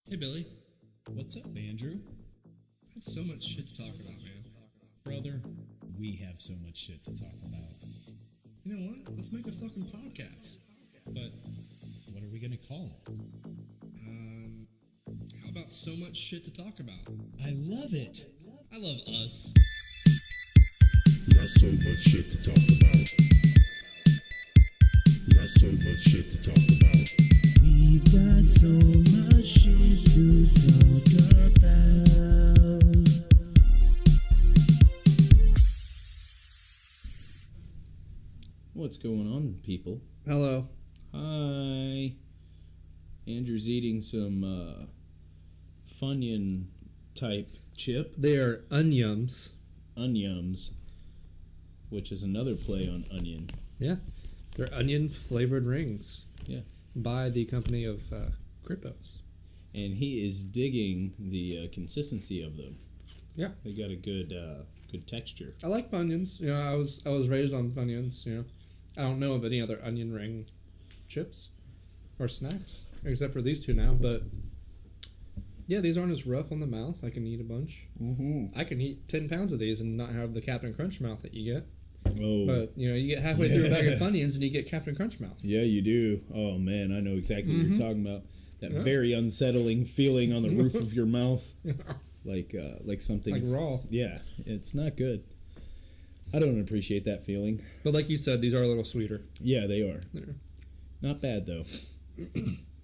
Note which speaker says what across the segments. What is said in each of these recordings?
Speaker 1: Hey, Billy.
Speaker 2: What's up, Andrew?
Speaker 1: I have so much shit to talk about, man.
Speaker 2: Brother, we have so much shit to talk about.
Speaker 1: You know what? Let's make a fucking podcast.
Speaker 2: But what are we going to call it?
Speaker 1: How about so much shit to talk about?
Speaker 2: I love it.
Speaker 1: I love us.
Speaker 3: Got so much shit to talk about. Got so much shit to talk about.
Speaker 4: We've got so much shit to talk about.
Speaker 2: What's going on, people?
Speaker 1: Hello.
Speaker 2: Hi. Andrew's eating some Funyun type chip,
Speaker 1: They are onions.
Speaker 2: onions, which is another play on onion.
Speaker 1: Yeah. They're onion flavored rings.
Speaker 2: Yeah.
Speaker 1: By the company of Crippos.
Speaker 2: And he is digging the consistency of them.
Speaker 1: Yeah.
Speaker 2: They got a good texture.
Speaker 1: I like Funyuns. You know, I was raised on Funyuns, you know. I don't know of any other onion ring chips or snacks, except for these two now, but yeah, these aren't as rough on the mouth. I can eat a bunch.
Speaker 2: Mm-hmm.
Speaker 1: I can eat 10 pounds of these and not have the Captain Crunch mouth that you get.
Speaker 2: Oh.
Speaker 1: But, you know, you get halfway through a bag of Funyuns and you get Captain Crunch mouth.
Speaker 2: Yeah, you do. Oh, man, I know exactly what you're talking about. That very unsettling feeling on the roof of your mouth. Like something's...
Speaker 1: Like raw.
Speaker 2: Yeah, it's not good. I don't appreciate that feeling.
Speaker 1: But like you said, these are a little sweeter.
Speaker 2: Yeah, they are.
Speaker 1: Yeah.
Speaker 2: Not bad, though.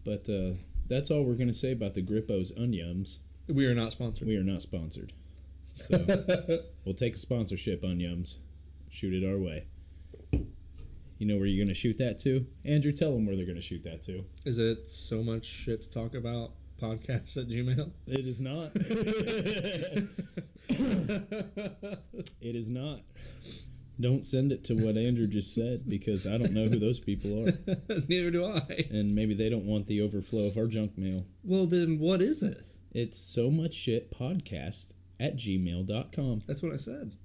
Speaker 2: But that's all we're going to say about the Grippos Onions.
Speaker 1: We are not sponsored.
Speaker 2: We are not sponsored. So we'll take a sponsorship, Onions. Shoot it our way. You know where you're going to shoot that to? Andrew, tell them where they're going to shoot that to.
Speaker 1: Is it so much shit to talk about? Podcast at Gmail?
Speaker 2: It is not. It is not. Don't send it to what Andrew just said, because I don't know who those people are.
Speaker 1: Neither do I.
Speaker 2: And maybe they don't want the overflow of our junk mail.
Speaker 1: Well, then what is it?
Speaker 2: It's somuchshitpodcast@gmail.com.
Speaker 1: That's what I said.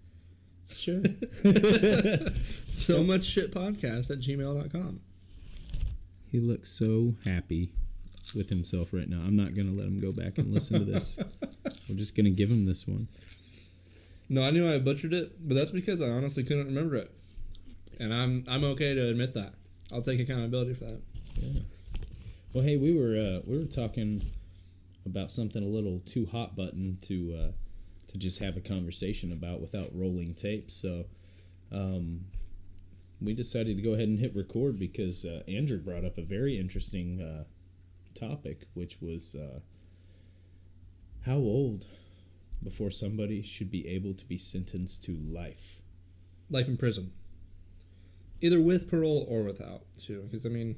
Speaker 2: Sure.
Speaker 1: So much shit podcast at gmail.com.
Speaker 2: He looks so happy with himself right now. I'm not going to let him go back and listen to this. We're just going to give him this one.
Speaker 1: No, I knew I butchered it, but that's because I honestly couldn't remember it. And I'm okay to admit that. I'll take accountability for that.
Speaker 2: Yeah. Well, hey, we were talking about something a little too hot button to just have a conversation about without rolling tape. So we decided to go ahead and hit record because Andrew brought up a very interesting topic, which was how old before somebody should be able to be sentenced to life.
Speaker 1: Life in prison. Either with parole or without, too. Because, I mean,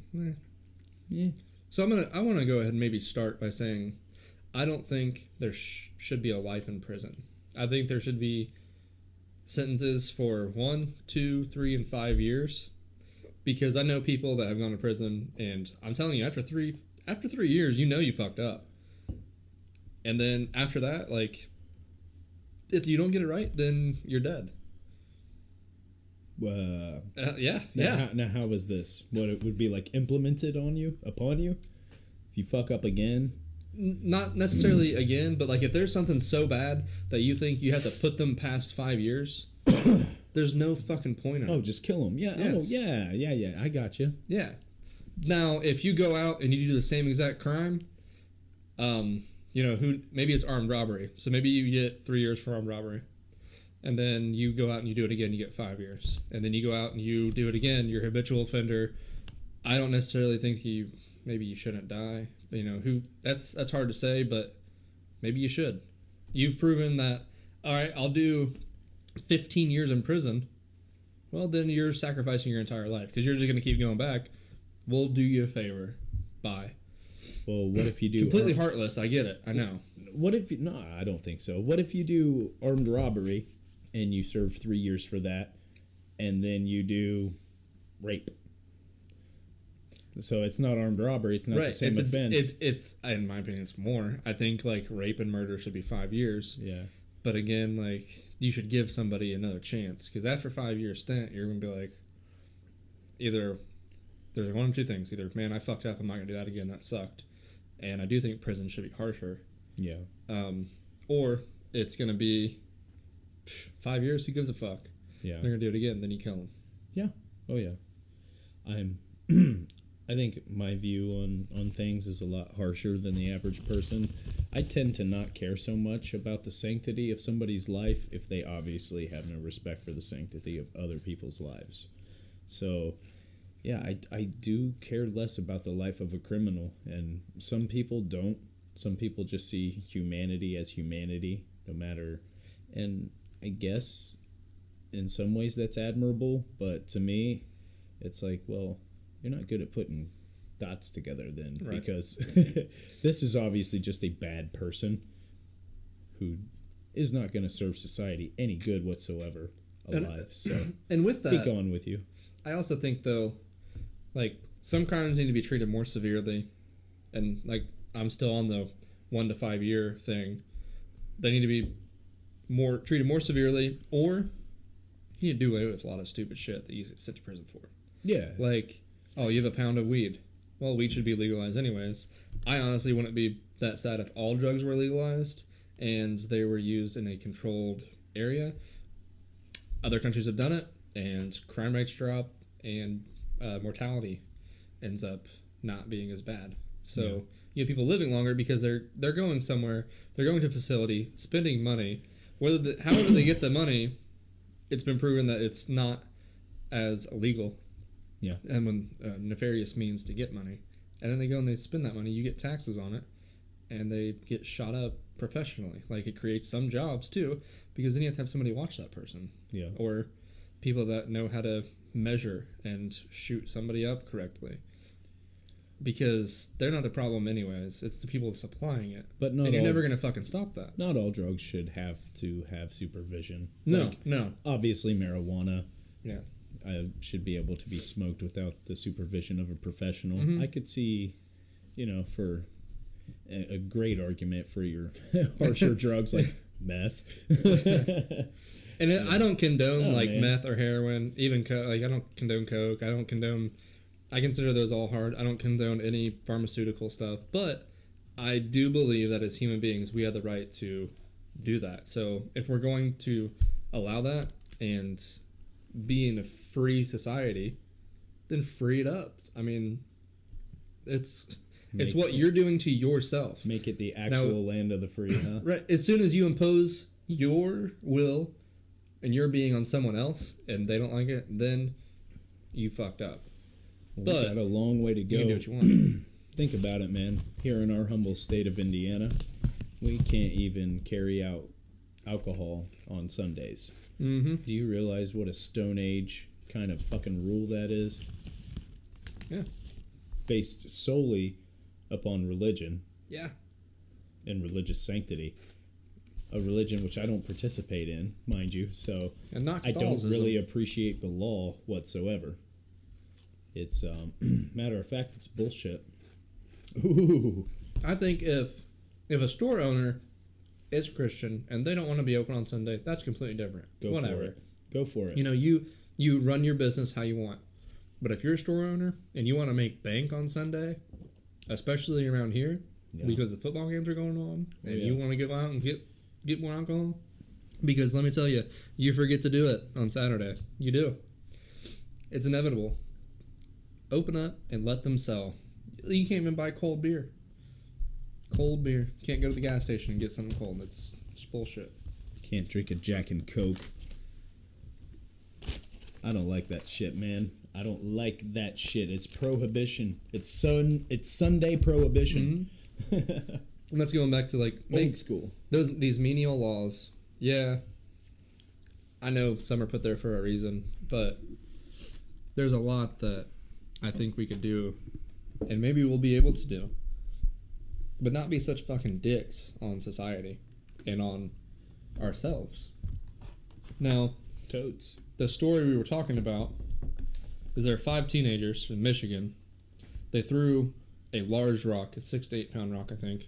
Speaker 2: Yeah.
Speaker 1: So I want to go ahead and maybe start by saying I don't think there should be a life in prison. I think there should be sentences for 1, 2, 3, and 5 years. Because I know people that have gone to prison, and I'm telling you, after 3 years, you know you fucked up. And then after that, like, if you don't get it right, then you're dead. Yeah.
Speaker 2: Now, how is this? What it would be like implemented upon you? If you fuck up again?
Speaker 1: Not necessarily again, but like if there's something so bad that you think you have to put them past 5 years, there's no fucking point in it.
Speaker 2: Oh, just kill them. Yeah.
Speaker 1: Yes.
Speaker 2: Oh, yeah. I got you.
Speaker 1: Yeah. Now, if you go out and you do the same exact crime, maybe it's armed robbery. So maybe you get 3 years for armed robbery. And then you go out and you do it again, you get 5 years. And then you go out and you do it again, you're a habitual offender. I don't necessarily think maybe you shouldn't die. You know, that's hard to say, but maybe you should. You've proven that, all right, I'll do 15 years in prison. Well, then you're sacrificing your entire life because you're just going to keep going back. We'll do you a favor. Bye.
Speaker 2: Well, what if you do...
Speaker 1: Completely heartless. I get it. I know.
Speaker 2: What if... No, I don't think so. What if you do armed robbery and you serve 3 years for that and then you do rape? So it's not armed robbery. It's not the same offense.
Speaker 1: It's in my opinion, it's more. I think like rape and murder should be 5 years.
Speaker 2: Yeah.
Speaker 1: But again, like you should give somebody another chance because after 5 years stint, you're gonna be like, either there's one of two things: either man, I fucked up, I'm not gonna do that again, that sucked, And I do think prison should be harsher.
Speaker 2: Yeah.
Speaker 1: Or it's going to be 5 years. Who gives a fuck?
Speaker 2: Yeah.
Speaker 1: They're going to do it again. Then you kill them.
Speaker 2: Yeah. Oh, yeah. I think my view on things is a lot harsher than the average person. I tend to not care so much about the sanctity of somebody's life if they obviously have no respect for the sanctity of other people's lives. So, yeah, I do care less about the life of a criminal, and some people don't. Some people just see humanity as humanity, no matter. And I guess in some ways that's admirable, but to me, it's like, well, you're not good at putting dots together then,
Speaker 1: right.
Speaker 2: Because this is obviously just a bad person who is not going to serve society any good whatsoever alive. So,
Speaker 1: and with that,
Speaker 2: be gone with you.
Speaker 1: I also think, though, like, some crimes need to be treated more severely, and, like, I'm still on the 1 to 5 year thing. They need to be treated more severely, or you need to do away with a lot of stupid shit that you sit to prison for.
Speaker 2: Yeah.
Speaker 1: Like, oh, you have a pound of weed. Well, weed should be legalized anyways. I honestly wouldn't be that sad if all drugs were legalized and they were used in a controlled area. Other countries have done it, and crime rates drop, and mortality ends up not being as bad. So you have people living longer because they're going somewhere, they're going to a facility, spending money. However they get the money, it's been proven that it's not as illegal.
Speaker 2: Yeah.
Speaker 1: And when nefarious means to get money. And then they go and they spend that money, you get taxes on it, and they get shot up professionally. Like, it creates some jobs too, because then you have to have somebody watch that person.
Speaker 2: Yeah.
Speaker 1: Or people that know how to measure and shoot somebody up correctly. Because they're not the problem anyways. It's the people supplying it.
Speaker 2: But
Speaker 1: and you're never going to fucking stop that.
Speaker 2: Not all drugs should have to have supervision.
Speaker 1: No,
Speaker 2: like,
Speaker 1: no.
Speaker 2: Obviously, marijuana should be able to be smoked without the supervision of a professional.
Speaker 1: Mm-hmm.
Speaker 2: I could see, for a great argument for your harsher drugs like meth.
Speaker 1: And I don't condone
Speaker 2: man.
Speaker 1: meth or heroin, even I don't condone coke. I consider those all hard. I don't condone any pharmaceutical stuff, but I do believe that as human beings, we have the right to do that. So if we're going to allow that and be in a free society, then free it up. I mean, it's what you're doing to yourself.
Speaker 2: Make it the actual land of the free, huh?
Speaker 1: Right. As soon as you impose your will and your being on someone else and they don't like it, then you fucked up.
Speaker 2: Well, we got a long way to go.
Speaker 1: You can do what you want.
Speaker 2: Think about it, man. Here in our humble state of Indiana, we can't even carry out alcohol on Sundays.
Speaker 1: Mm-hmm.
Speaker 2: Do you realize what a Stone Age kind of fucking rule that is?
Speaker 1: Yeah.
Speaker 2: Based solely upon religion.
Speaker 1: Yeah.
Speaker 2: And religious sanctity. A religion which I don't participate in, mind you, so
Speaker 1: And not
Speaker 2: I don't
Speaker 1: Catholicism.
Speaker 2: really appreciate the law whatsoever. It's, matter of fact, it's bullshit. Ooh.
Speaker 1: I think if a store owner is Christian and they don't want to be open on Sunday, that's completely different. Whatever.
Speaker 2: Go for it.
Speaker 1: You run your business how you want. But if you're a store owner and you want to make bank on Sunday, especially around here, because the football games are going on, and you want to go out and get more alcohol, because let me tell you, you forget to do it on Saturday. You do. It's inevitable. Open up and let them sell. You can't even buy cold beer. Cold beer. Can't go to the gas station and get something cold. It's bullshit.
Speaker 2: Can't drink a Jack and Coke. I don't like that shit, man. I don't like that shit. It's prohibition. It's Sunday prohibition.
Speaker 1: Mm-hmm. And that's going back to
Speaker 2: old school.
Speaker 1: These menial laws. Yeah. I know some are put there for a reason, but there's a lot that I think we could do, and maybe we'll be able to do, but not be such fucking dicks on society and on ourselves. Now,
Speaker 2: Totes.
Speaker 1: the story we were talking about is there are 5 teenagers in Michigan. They threw a large rock, a 6 to 8 pound rock, I think,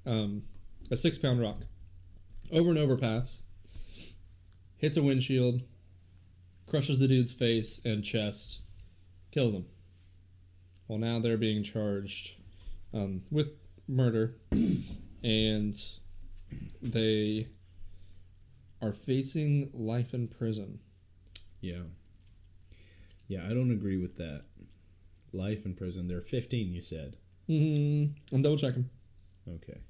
Speaker 1: a 6 pound rock, over an overpass, hits a windshield, crushes the dude's face and chest, kills him. Well, now they're being charged with murder, and they are facing life in prison.
Speaker 2: Yeah. Yeah, I don't agree with that. Life in prison. They're 15, you said.
Speaker 1: I'm double checking.
Speaker 2: Okay.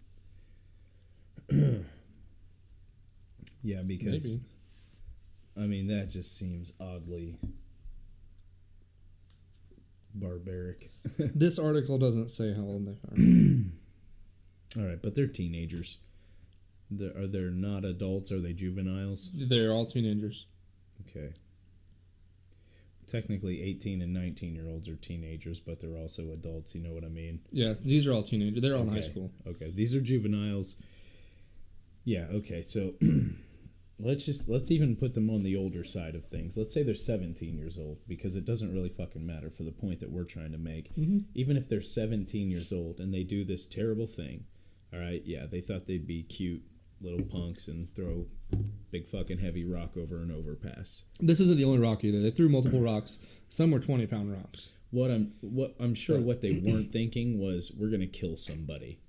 Speaker 2: Yeah, because
Speaker 1: Maybe.
Speaker 2: I mean that just seems oddly barbaric.
Speaker 1: This article doesn't say how old they are.
Speaker 2: All right, but they're teenagers. Are they not adults? Are they juveniles?
Speaker 1: They're all teenagers.
Speaker 2: Okay. Technically, 18 and 19-year-olds are teenagers, but they're also adults. You know what I mean?
Speaker 1: Yeah, these are all teenagers. They're all in high
Speaker 2: Okay.
Speaker 1: school.
Speaker 2: Okay, these are juveniles. Yeah. Okay. So let's even put them on the older side of things. Let's say they're 17 years old, because it doesn't really fucking matter for the point that we're trying to make. Even if they're 17 years old and they do this terrible thing, all right? Yeah, they thought they'd be cute little punks and throw big fucking heavy rock over an overpass.
Speaker 1: This isn't the only rock either. They threw multiple rocks. Some were 20-pound rocks.
Speaker 2: What I'm sure what they weren't thinking was, we're gonna kill somebody.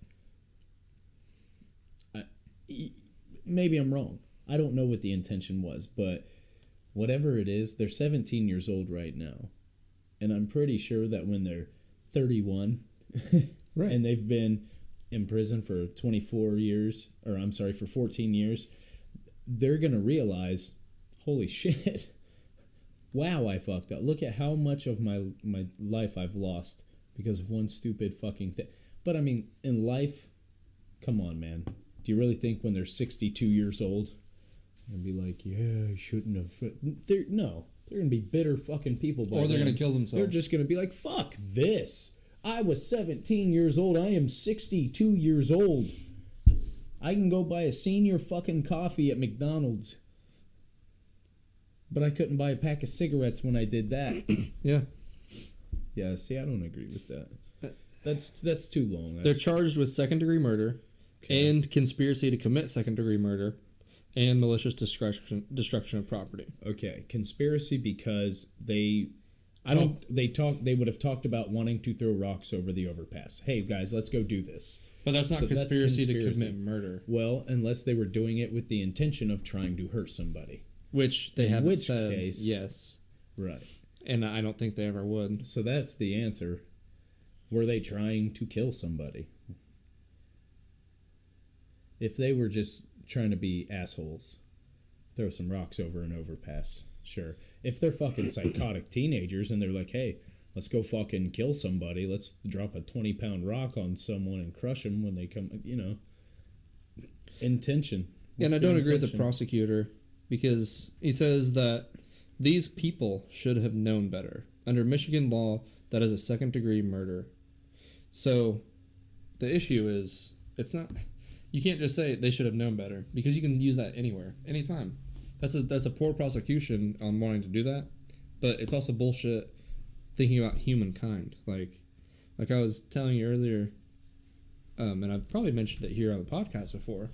Speaker 2: Maybe I'm wrong. I don't know what the intention was, but whatever it is, they're 17 years old right now, and I'm pretty sure that when they're 31,
Speaker 1: Right.
Speaker 2: and they've been in prison for 24 years, or I'm sorry, for 14 years, they're gonna realize, holy shit. Wow, I fucked up. Look at how much of my life I've lost because of one stupid fucking thing. But I mean, in life, come on, man. Do you really think when they're 62 years old, they're going to be like, yeah, I shouldn't have... They're going to be bitter fucking people.
Speaker 1: Or they're going to kill themselves.
Speaker 2: They're just going to be like, fuck this. I was 17 years old. I am 62 years old. I can go buy a senior fucking coffee at McDonald's. But I couldn't buy a pack of cigarettes when I did that.
Speaker 1: Yeah.
Speaker 2: Yeah, see, I don't agree with that. That's too long.
Speaker 1: They're charged with second-degree murder and conspiracy to commit second-degree murder and malicious destruction of property.
Speaker 2: Okay, conspiracy because they would have talked about wanting to throw rocks over the overpass. Hey guys, let's go do this.
Speaker 1: But that's not
Speaker 2: So that's
Speaker 1: conspiracy to
Speaker 2: conspiracy.
Speaker 1: commit murder,
Speaker 2: Well, unless they were doing it with the intention of trying to hurt somebody.
Speaker 1: which they
Speaker 2: In
Speaker 1: haven't
Speaker 2: which
Speaker 1: said
Speaker 2: case-
Speaker 1: yes.
Speaker 2: Right.
Speaker 1: And I don't think they ever would.
Speaker 2: So that's the answer. Were they trying to kill somebody? If they were just trying to be assholes, throw some rocks over an overpass, sure. If they're fucking psychotic teenagers and they're like, hey, let's go fucking kill somebody, let's drop a 20-pound rock on someone and crush them when they come, intention.
Speaker 1: And I
Speaker 2: What's the
Speaker 1: don't agree with the
Speaker 2: intention?
Speaker 1: prosecutor because he says that these people should have known better. Under Michigan law, that is a second-degree murder. So the issue is, it's not... You can't just say they should have known better because you can use that anywhere, anytime. That's a poor prosecution on wanting to do that, but it's also bullshit thinking about humankind. Like I was telling you earlier, and I've probably mentioned it here on the podcast before,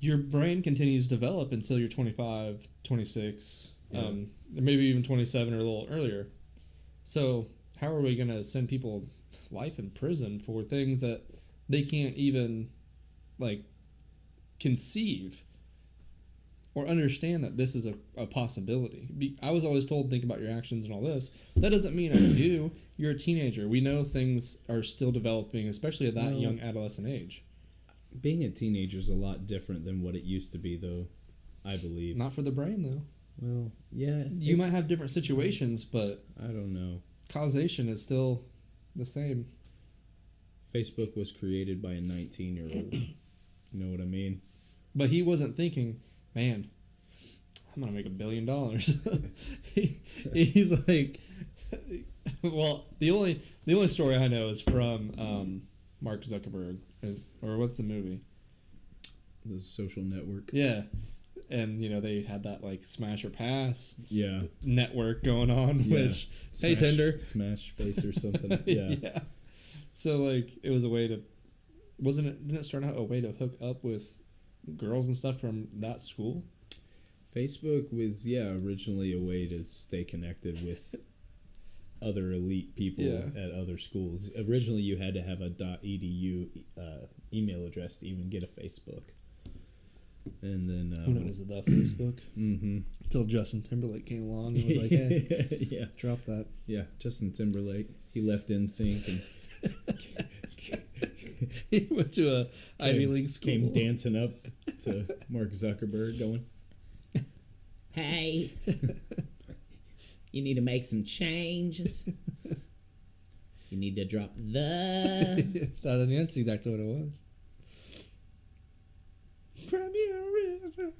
Speaker 1: your brain continues to develop until you're 25, 26, maybe even 27 or a little earlier. So how are we going to send people life in prison for things that they can't even conceive or understand that this is a possibility? I was always told, think about your actions and all this. That doesn't mean I do. You're a teenager. We know things are still developing, especially at that young adolescent age.
Speaker 2: Being a teenager is a lot different than what it used to be, though, I believe.
Speaker 1: Not for the brain, though.
Speaker 2: Well, yeah.
Speaker 1: You might have different situations, but
Speaker 2: I don't know.
Speaker 1: causation is still the same.
Speaker 2: Facebook was created by a 19-year-old. You know what I mean?
Speaker 1: But he wasn't thinking, man, I'm going to make $1 billion. He's like, well, the only story I know is from Mark Zuckerberg. Or what's the movie?
Speaker 2: The Social Network.
Speaker 1: Yeah. And, they had that, smash or pass
Speaker 2: Yeah.
Speaker 1: network going on,
Speaker 2: Yeah.
Speaker 1: which, hey, Tinder.
Speaker 2: Smash face or something. Yeah.
Speaker 1: Yeah. So, it was a way to, didn't it start out a way to hook up with girls and stuff from that school?
Speaker 2: Facebook was, originally a way to stay connected with other elite people at other schools. Originally, you had to have a .edu email address to even get a Facebook. And then
Speaker 1: when it was the Facebook.
Speaker 2: Mm-hmm.
Speaker 1: Until Justin Timberlake came along and was like, "Hey,
Speaker 2: yeah,
Speaker 1: drop that."
Speaker 2: Yeah, Justin Timberlake. He left NSYNC and
Speaker 1: he went to a Ivy League school.
Speaker 2: Came dancing up to Mark Zuckerberg, going, "Hey, you need to make some changes. You need to drop the."
Speaker 1: That's exactly what it was. Premier River.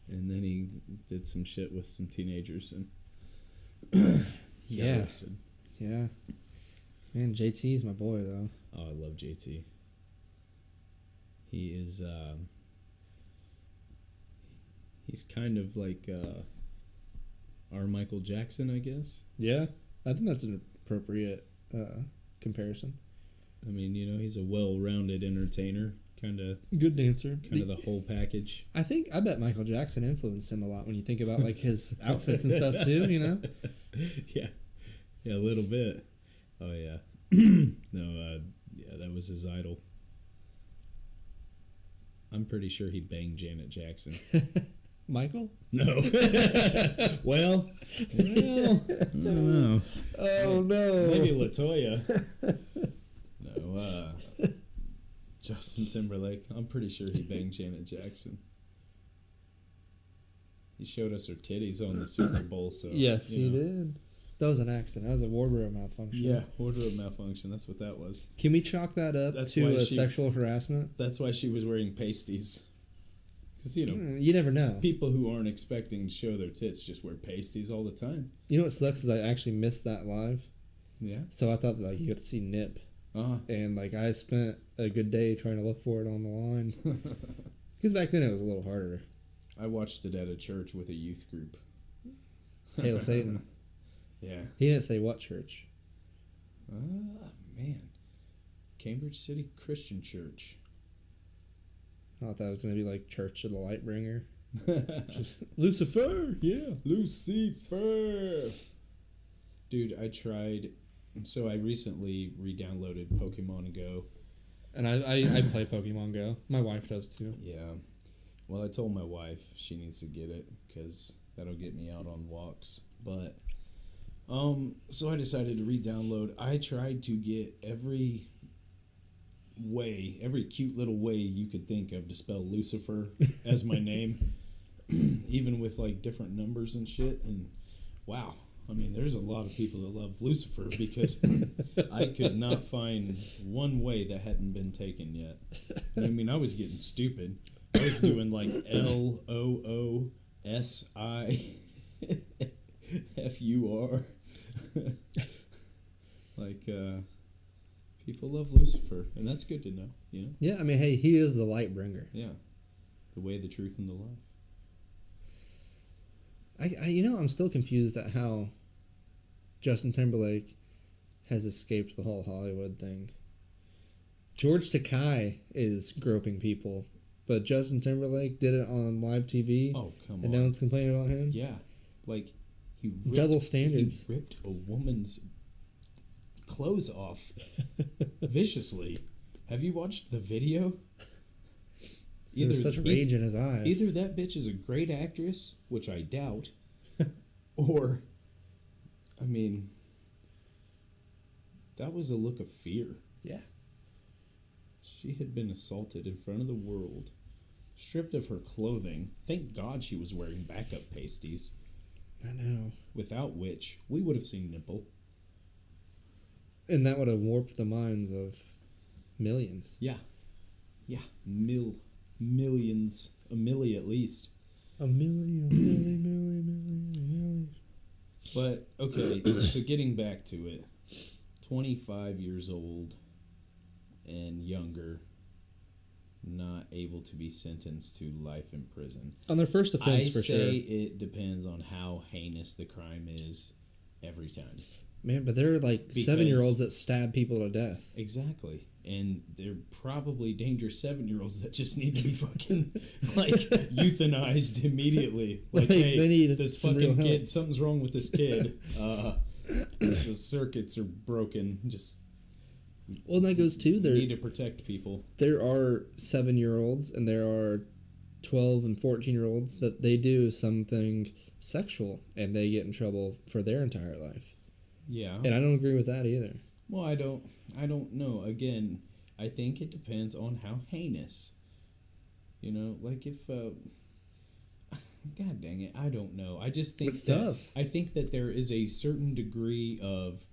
Speaker 2: And then he did some shit with some teenagers and
Speaker 1: yeah,
Speaker 2: arrested.
Speaker 1: Yeah. Man, JT is my boy though.
Speaker 2: Oh, I love JT. He is. He's kind of like our Michael Jackson, I guess.
Speaker 1: Yeah, I think that's an appropriate comparison.
Speaker 2: I mean, you know, he's a well-rounded entertainer. Kind of
Speaker 1: good dancer,
Speaker 2: kind of the whole package.
Speaker 1: I bet Michael Jackson influenced him a lot when you think about like his outfits and stuff too. You know,
Speaker 2: yeah, a little bit. Oh yeah, no, yeah, that was his idol. I'm pretty sure he banged Janet Jackson.
Speaker 1: Michael?
Speaker 2: No. well, I don't know.
Speaker 1: Oh no.
Speaker 2: Maybe LaToya. No. Justin Timberlake. I'm pretty sure he banged Janet Jackson. He showed us her titties on the Super Bowl. So
Speaker 1: yes, he did. That was an accident. That was a wardrobe malfunction.
Speaker 2: Yeah, wardrobe malfunction. That's what that was.
Speaker 1: Can we chalk that up to sexual harassment?
Speaker 2: That's why she was wearing pasties. Because, you know,
Speaker 1: you never know.
Speaker 2: People who aren't expecting to show their tits just wear pasties all the time.
Speaker 1: You know what sucks is I actually missed that live.
Speaker 2: Yeah.
Speaker 1: So I thought like you got to see Nip. And like I spent a good day trying to look for it on the line. Because back then it was a little harder.
Speaker 2: I watched it at a church with a youth group.
Speaker 1: Hail Satan.
Speaker 2: Yeah.
Speaker 1: He didn't say what church.
Speaker 2: Man. Cambridge City Christian Church.
Speaker 1: I thought that was going to be like Church of the Lightbringer. Lucifer! Yeah.
Speaker 2: Lucifer! Dude, I tried... So I recently re-downloaded Pokemon Go.
Speaker 1: And I play Pokemon Go. My wife does too.
Speaker 2: Yeah. Well, I told my wife she needs to get it because that'll get me out on walks. But, so I decided to re-download. I tried to get every cute little way you could think of to spell Lucifer as my name, even with like different numbers and shit. And wow. I mean, there's a lot of people that love Lucifer because I could not find one way that hadn't been taken yet. I mean, I was getting stupid. I was doing like LOOSIFUR. Like, people love Lucifer, and that's good to know, you know?
Speaker 1: Yeah, I mean, hey, he is the light bringer.
Speaker 2: Yeah. The way, the truth, and the life.
Speaker 1: I'm still confused at how Justin Timberlake has escaped the whole Hollywood thing. George Takei is groping people, but Justin Timberlake did it on live TV.
Speaker 2: Oh, come on.
Speaker 1: And no one's complaining about him?
Speaker 2: Yeah. Like,
Speaker 1: double standards.
Speaker 2: He ripped a woman's clothes off viciously. Have you watched the video?
Speaker 1: There's such rage in his eyes.
Speaker 2: Either that bitch is a great actress, which I doubt, or, I mean, that was a look of fear.
Speaker 1: Yeah.
Speaker 2: She had been assaulted in front of the world, stripped of her clothing. Thank God she was wearing backup pasties.
Speaker 1: I know.
Speaker 2: Without which, we would have seen nipple.
Speaker 1: And that would have warped the minds of millions.
Speaker 2: Yeah. Yeah. Millions. A milli at least.
Speaker 1: A million.
Speaker 2: But, okay, so getting back to it. 25 years old and younger, not able to be sentenced to life in prison.
Speaker 1: On their first offense,
Speaker 2: I
Speaker 1: for sure.
Speaker 2: say it depends on how heinous the crime is every time.
Speaker 1: Man, but they're like 7-year-olds that stab people to death.
Speaker 2: Exactly. And they're probably dangerous 7-year-olds that just need to be fucking, like, euthanized immediately. Like, hey,
Speaker 1: they need
Speaker 2: this
Speaker 1: some real
Speaker 2: fucking
Speaker 1: help.
Speaker 2: kid, something's wrong with this kid. the circuits are broken. Just
Speaker 1: Well, that goes too.
Speaker 2: need to protect people.
Speaker 1: There are 7-year-olds and there are 12 and 14-year-olds that they do something sexual and they get in trouble for their entire life.
Speaker 2: Yeah.
Speaker 1: And I don't agree with that either.
Speaker 2: Well, I don't know. Again, I think it depends on how heinous. You know, like if God dang it, I don't know. I just think
Speaker 1: It's tough.
Speaker 2: I think that there is a certain degree of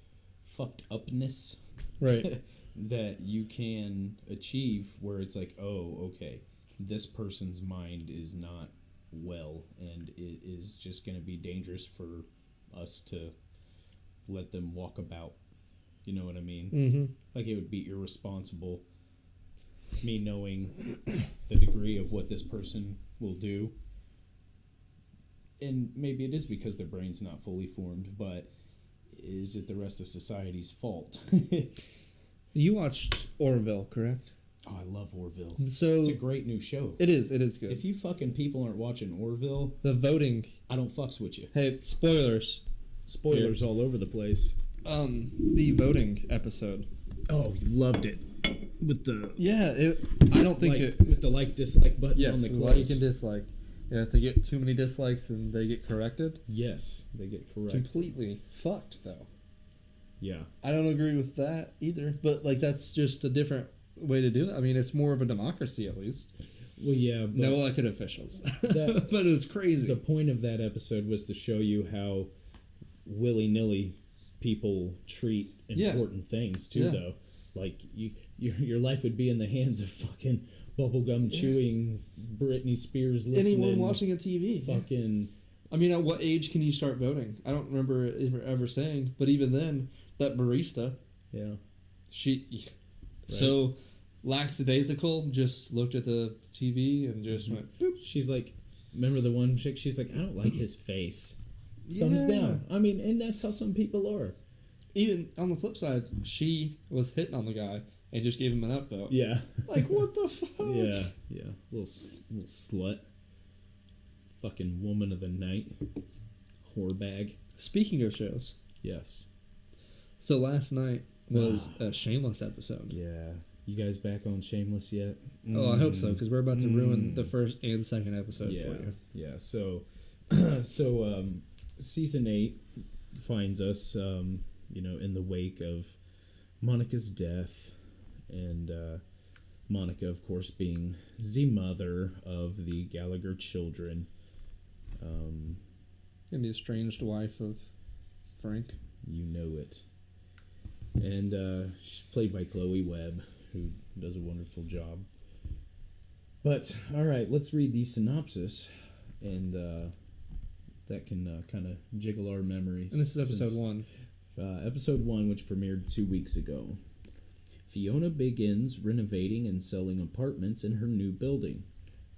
Speaker 2: fucked upness
Speaker 1: Right.
Speaker 2: that you can achieve where it's like, oh, okay, this person's mind is not well, and it is just going to be dangerous for us to let them walk about. You know what I mean?
Speaker 1: Mm-hmm.
Speaker 2: Like, it would be irresponsible, me knowing the degree of what this person will do. And maybe it is because their brain's not fully formed, but is it the rest of society's fault?
Speaker 1: You watched Orville, correct?
Speaker 2: Oh, I love Orville.
Speaker 1: So
Speaker 2: It's a great new show.
Speaker 1: it is good.
Speaker 2: If you fucking people aren't watching Orville,
Speaker 1: The voting.
Speaker 2: I don't fucks with you.
Speaker 1: Hey, spoilers.
Speaker 2: Spoilers all over the place.
Speaker 1: The voting episode.
Speaker 2: Oh, you loved it. With the
Speaker 1: Yeah, I don't think
Speaker 2: with the dislike button
Speaker 1: Yes,
Speaker 2: on the
Speaker 1: like
Speaker 2: close.
Speaker 1: and dislike. Yeah, if they get too many dislikes, then they get corrected.
Speaker 2: Yes, they get correct.
Speaker 1: Completely fucked, though.
Speaker 2: Yeah.
Speaker 1: I don't agree with that either, but like that's just a different way to do it. I mean, it's more of a democracy at least.
Speaker 2: Well, yeah. But
Speaker 1: No elected officials,
Speaker 2: That-
Speaker 1: but it was crazy.
Speaker 2: the point of that episode was to show you how willy-nilly people treat
Speaker 1: Yeah.
Speaker 2: important things too.
Speaker 1: Yeah.
Speaker 2: Though, like your life would be in the hands of fucking bubblegum chewing Britney Spears listening.
Speaker 1: Anyone watching a TV.
Speaker 2: Fucking
Speaker 1: I mean, at what age can you start voting? I don't remember it ever saying, but even then, that barista,
Speaker 2: yeah.
Speaker 1: she so lackadaisical, just looked at the TV and just went boop.
Speaker 2: She's like, remember the one chick? She's like, I don't like his face. Thumbs down. I mean, and that's how some people are.
Speaker 1: Even on the flip side, she was hitting on the guy and just gave him an upvote.
Speaker 2: Yeah.
Speaker 1: Like, what the fuck?
Speaker 2: Yeah. Yeah. Little slut. Fucking woman of the night. Whore bag.
Speaker 1: Speaking of shows,
Speaker 2: Yes.
Speaker 1: so last night was a Shameless episode.
Speaker 2: Yeah. You guys back on Shameless yet?
Speaker 1: Oh, I hope so, because we're about to ruin the first and second episode
Speaker 2: Yeah.
Speaker 1: for you.
Speaker 2: Yeah. So, season 8 finds us, in the wake of Monica's death, and Monica, of course, being the mother of the Gallagher children.
Speaker 1: And the estranged wife of Frank.
Speaker 2: You know it. And she's played by Chloe Webb, who does a wonderful job. But, all right, let's read the synopsis, and that can kind of jiggle our memories.
Speaker 1: And this is episode
Speaker 2: since-
Speaker 1: 1.
Speaker 2: Episode 1, which premiered 2 weeks ago. Fiona begins renovating and selling apartments in her new building.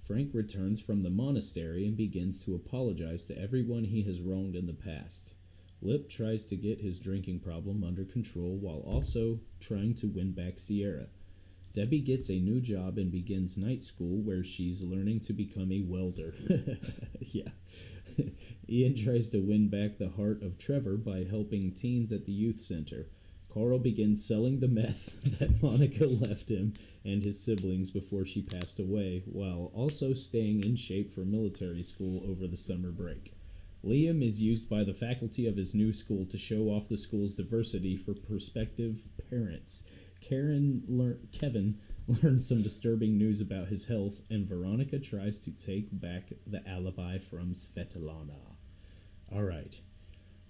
Speaker 2: Frank returns from the monastery and begins to apologize to everyone he has wronged in the past. Lip tries to get his drinking problem under control while also trying to win back Sierra. Debbie gets a new job and begins night school where she's learning to become a welder. Yeah. Ian tries to win back the heart of Trevor by helping teens at the youth center. Carl begins selling the meth that Monica left him and his siblings before she passed away, while also staying in shape for military school over the summer break. Liam is used by the faculty of his new school to show off the school's diversity for prospective parents. Kevin learns some disturbing news about his health, and Veronica tries to take back the alibi from Svetlana. All right.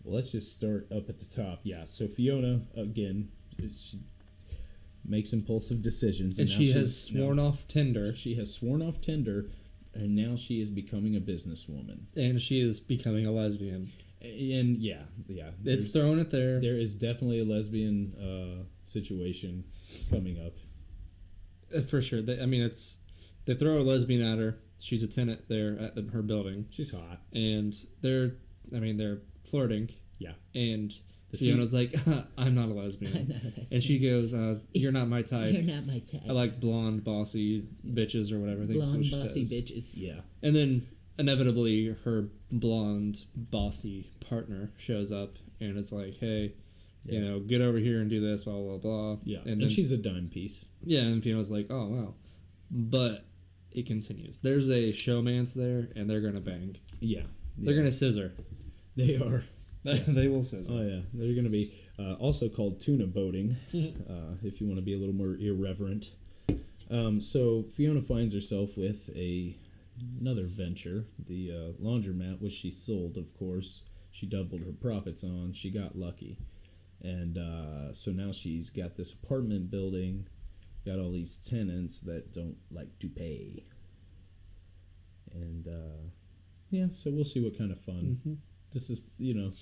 Speaker 2: Well, let's just start up at the top. Yeah, so Fiona, again, she makes impulsive decisions.
Speaker 1: And
Speaker 2: now
Speaker 1: she has sworn off Tinder.
Speaker 2: She has sworn off Tinder, and now she is becoming a businesswoman.
Speaker 1: And she is becoming a lesbian.
Speaker 2: And yeah.
Speaker 1: It's throwing it there.
Speaker 2: There is definitely a lesbian situation coming up.
Speaker 1: For sure. They throw a lesbian at her. She's a tenant there at her building.
Speaker 2: She's hot.
Speaker 1: And they're flirting.
Speaker 2: Yeah.
Speaker 1: And Fiona's like, I'm not a lesbian.
Speaker 5: I'm not a lesbian.
Speaker 1: And she goes, you're not my type.
Speaker 5: You're not my type.
Speaker 1: I like blonde, bossy bitches or whatever. I think that's what
Speaker 5: blonde,
Speaker 1: she
Speaker 5: bossy
Speaker 1: says.
Speaker 5: bitches.
Speaker 2: Yeah.
Speaker 1: And then, inevitably, her blonde, bossy partner shows up and is like, hey, You know, get over here and do this, blah, blah, blah.
Speaker 2: Yeah,
Speaker 1: And
Speaker 2: and
Speaker 1: then,
Speaker 2: she's a dime piece.
Speaker 1: yeah, and Fiona's like, oh, wow. But it continues. There's a showmance there, and they're going to bang.
Speaker 2: Yeah.
Speaker 1: They're going to scissor.
Speaker 2: They are.
Speaker 1: They will scissor.
Speaker 2: Oh, yeah. They're going to be also called tuna boating, if you want to be a little more irreverent. So Fiona finds herself with another venture, the laundromat, which she sold, of course. She doubled her profits on. She got lucky. And so now she's got this apartment building, got all these tenants that don't like to pay. And, yeah, so we'll see what kind of fun.
Speaker 1: Mm-hmm.
Speaker 2: This is,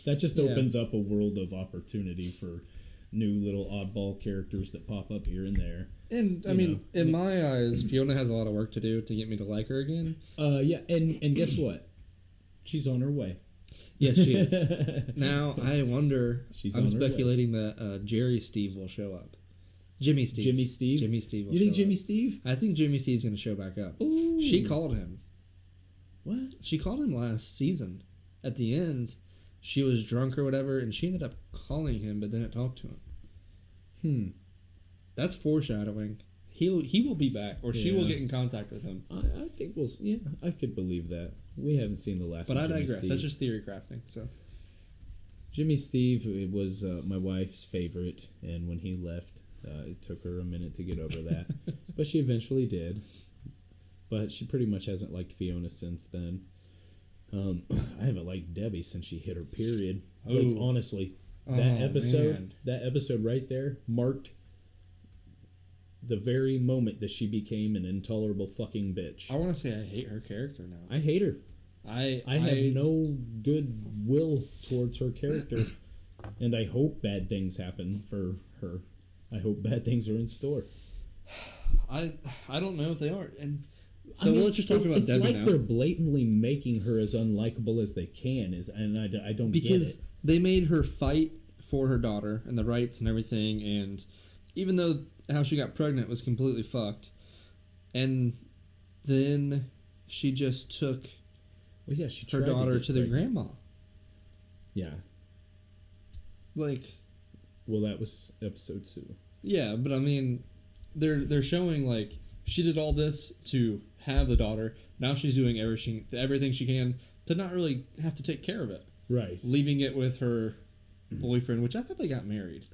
Speaker 2: that just opens up a world of opportunity for new little oddball characters that pop up here and there.
Speaker 1: And, I mean, in my eyes, Fiona has a lot of work to do to get me to like her again.
Speaker 2: Yeah, and guess what? She's on her way.
Speaker 1: Yes, she is. Now, I wonder, I'm
Speaker 2: on her way.
Speaker 1: speculating that Jerry Steve will show up. Jimmy Steve.
Speaker 2: Jimmy Steve?
Speaker 1: Jimmy Steve will
Speaker 2: You think
Speaker 1: show
Speaker 2: Jimmy
Speaker 1: up.
Speaker 2: Steve?
Speaker 1: I think Jimmy Steve's going to show back up.
Speaker 2: Ooh.
Speaker 1: She called him.
Speaker 2: What?
Speaker 1: She called him last season. At the end, she was drunk or whatever, and she ended up calling him, but didn't talk to him. That's foreshadowing. He will be back, or she will
Speaker 2: Yeah.
Speaker 1: get in contact with him.
Speaker 2: I think I could believe that. We haven't seen the last
Speaker 1: But
Speaker 2: of
Speaker 1: I
Speaker 2: Jimmy
Speaker 1: digress.
Speaker 2: Steve.
Speaker 1: That's just theory crafting. So
Speaker 2: Jimmy Steve, it was my wife's favorite, and when he left, it took her a minute to get over that. But she eventually did. But she pretty much hasn't liked Fiona since then. I haven't liked Debbie since she hit her period. Like,
Speaker 1: Ooh.
Speaker 2: honestly,
Speaker 1: Oh,
Speaker 2: that
Speaker 1: man.
Speaker 2: episode right there marked the very moment that she became an intolerable fucking bitch.
Speaker 1: I want to say I hate her character now.
Speaker 2: I hate her.
Speaker 1: I
Speaker 2: have no good will towards her character, and I hope bad things happen for her. I hope bad things are in store.
Speaker 1: I don't know if they are. And so let's just talk about
Speaker 2: it's
Speaker 1: Debbie
Speaker 2: like
Speaker 1: now.
Speaker 2: they're blatantly making her as unlikable as they can, and I don't
Speaker 1: Because
Speaker 2: get it.
Speaker 1: they made her fight for her daughter and the rights and everything, and even though how she got pregnant was completely fucked, and then she just took
Speaker 2: Well, yeah, she
Speaker 1: her
Speaker 2: tried
Speaker 1: daughter
Speaker 2: get
Speaker 1: to their
Speaker 2: pregnant.
Speaker 1: grandma.
Speaker 2: Yeah.
Speaker 1: Like,
Speaker 2: Well, that was episode 2.
Speaker 1: yeah, but I mean, they're showing like she did all this to have the daughter. Now she's doing everything she can to not really have to take care of it.
Speaker 2: Right.
Speaker 1: Leaving it with her boyfriend, which I thought they got married.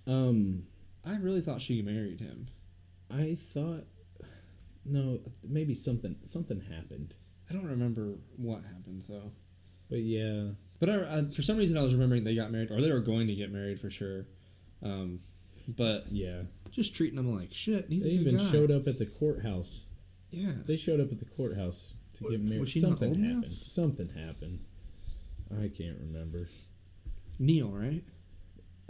Speaker 1: I really thought she married him.
Speaker 2: I thought no, maybe something happened.
Speaker 1: I don't remember what happened though.
Speaker 2: But yeah.
Speaker 1: But I for some reason I was remembering they got married, or they were going to get married for sure. But
Speaker 2: Yeah.
Speaker 1: just treating him like shit. He's
Speaker 2: They
Speaker 1: a good
Speaker 2: even
Speaker 1: guy.
Speaker 2: showed up at the courthouse.
Speaker 1: Yeah.
Speaker 2: They showed up at the courthouse to get married.
Speaker 1: Was she not
Speaker 2: Something
Speaker 1: old enough?
Speaker 2: happened. Something happened. I can't remember.
Speaker 1: Neil, right?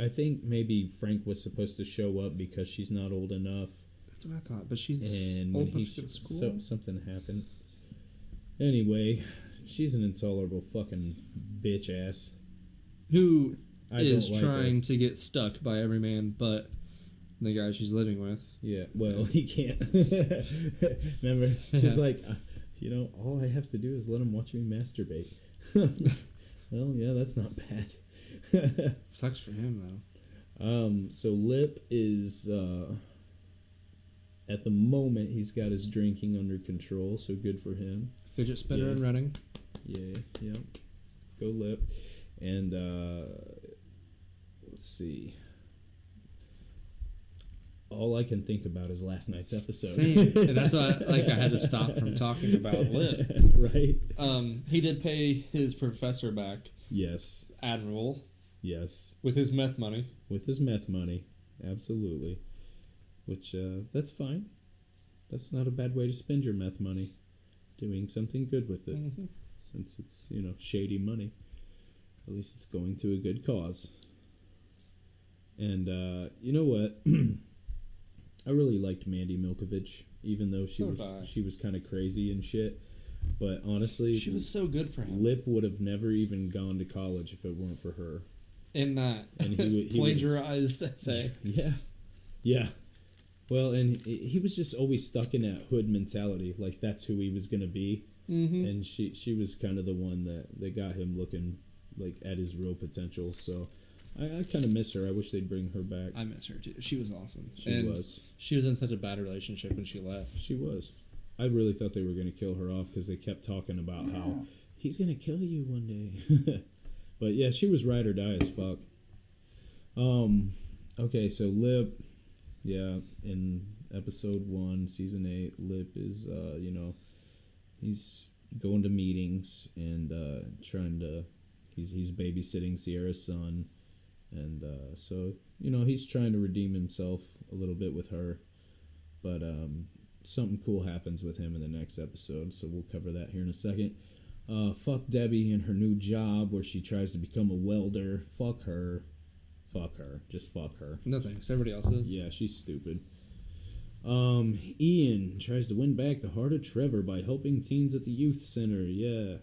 Speaker 2: I think maybe Frank was supposed to show up because she's not old enough,
Speaker 1: That's what I thought. But she's
Speaker 2: and
Speaker 1: old
Speaker 2: when
Speaker 1: enough to go to school.
Speaker 2: so something happened. Anyway, she's an intolerable fucking bitch ass.
Speaker 1: Who
Speaker 2: I
Speaker 1: is
Speaker 2: don't like her.
Speaker 1: trying to get stuck by every man but the guy she's living with.
Speaker 2: Yeah, well, he can't. Remember, she's like, all I have to do is let him watch me masturbate. Well, yeah, that's not bad.
Speaker 1: Sucks for him though.
Speaker 2: So Lip is at the moment he's got his drinking under control, so good for him.
Speaker 1: Fidget spinner
Speaker 2: Yeah.
Speaker 1: and running.
Speaker 2: Yeah. Go Lip. And let's see. All I can think about is last night's episode.
Speaker 1: Same. And that's why I had to stop from talking about Lip.
Speaker 2: Right?
Speaker 1: He did pay his professor back,
Speaker 2: Yes.
Speaker 1: Admiral,
Speaker 2: Yes.
Speaker 1: with his meth money.
Speaker 2: With his meth money. Absolutely. Which, that's fine. That's not a bad way to spend your meth money. Doing something good with it.
Speaker 1: Mm-hmm.
Speaker 2: Since it's, shady money. At least it's going to a good cause. And, you know what? I really liked Mandy Milkovich, even though
Speaker 1: So did I.
Speaker 2: she was kind of crazy and shit. But honestly,
Speaker 1: She was so good for him.
Speaker 2: Lip would have never even gone to college if it weren't for her.
Speaker 1: In that
Speaker 2: And he
Speaker 1: plagiarized essay.
Speaker 2: Yeah. Well, and he was just always stuck in that hood mentality, like that's who he was gonna be.
Speaker 1: Mm-hmm.
Speaker 2: And she was kind of the one that got him looking like at his real potential. So I kind of miss her. I wish they'd bring her back.
Speaker 1: I miss her too. She was awesome.
Speaker 2: She was.
Speaker 1: She was in such a bad relationship when she left.
Speaker 2: She was. I really thought they were going to kill her off because they kept talking about how he's going to kill you one day. But yeah, she was ride or die as fuck. Okay, so Lip, in episode 1, season 8, Lip is, he's going to meetings and trying to, he's babysitting Sierra's son. And so, he's trying to redeem himself a little bit with her. But something cool happens with him in the next episode, so we'll cover that here in a second. Fuck Debbie and her new job where she tries to become a welder. Fuck her. Just fuck her.
Speaker 1: No thanks. Everybody else is.
Speaker 2: Yeah, she's stupid. Ian tries to win back the heart of Trevor by helping teens at the youth center. Yeah.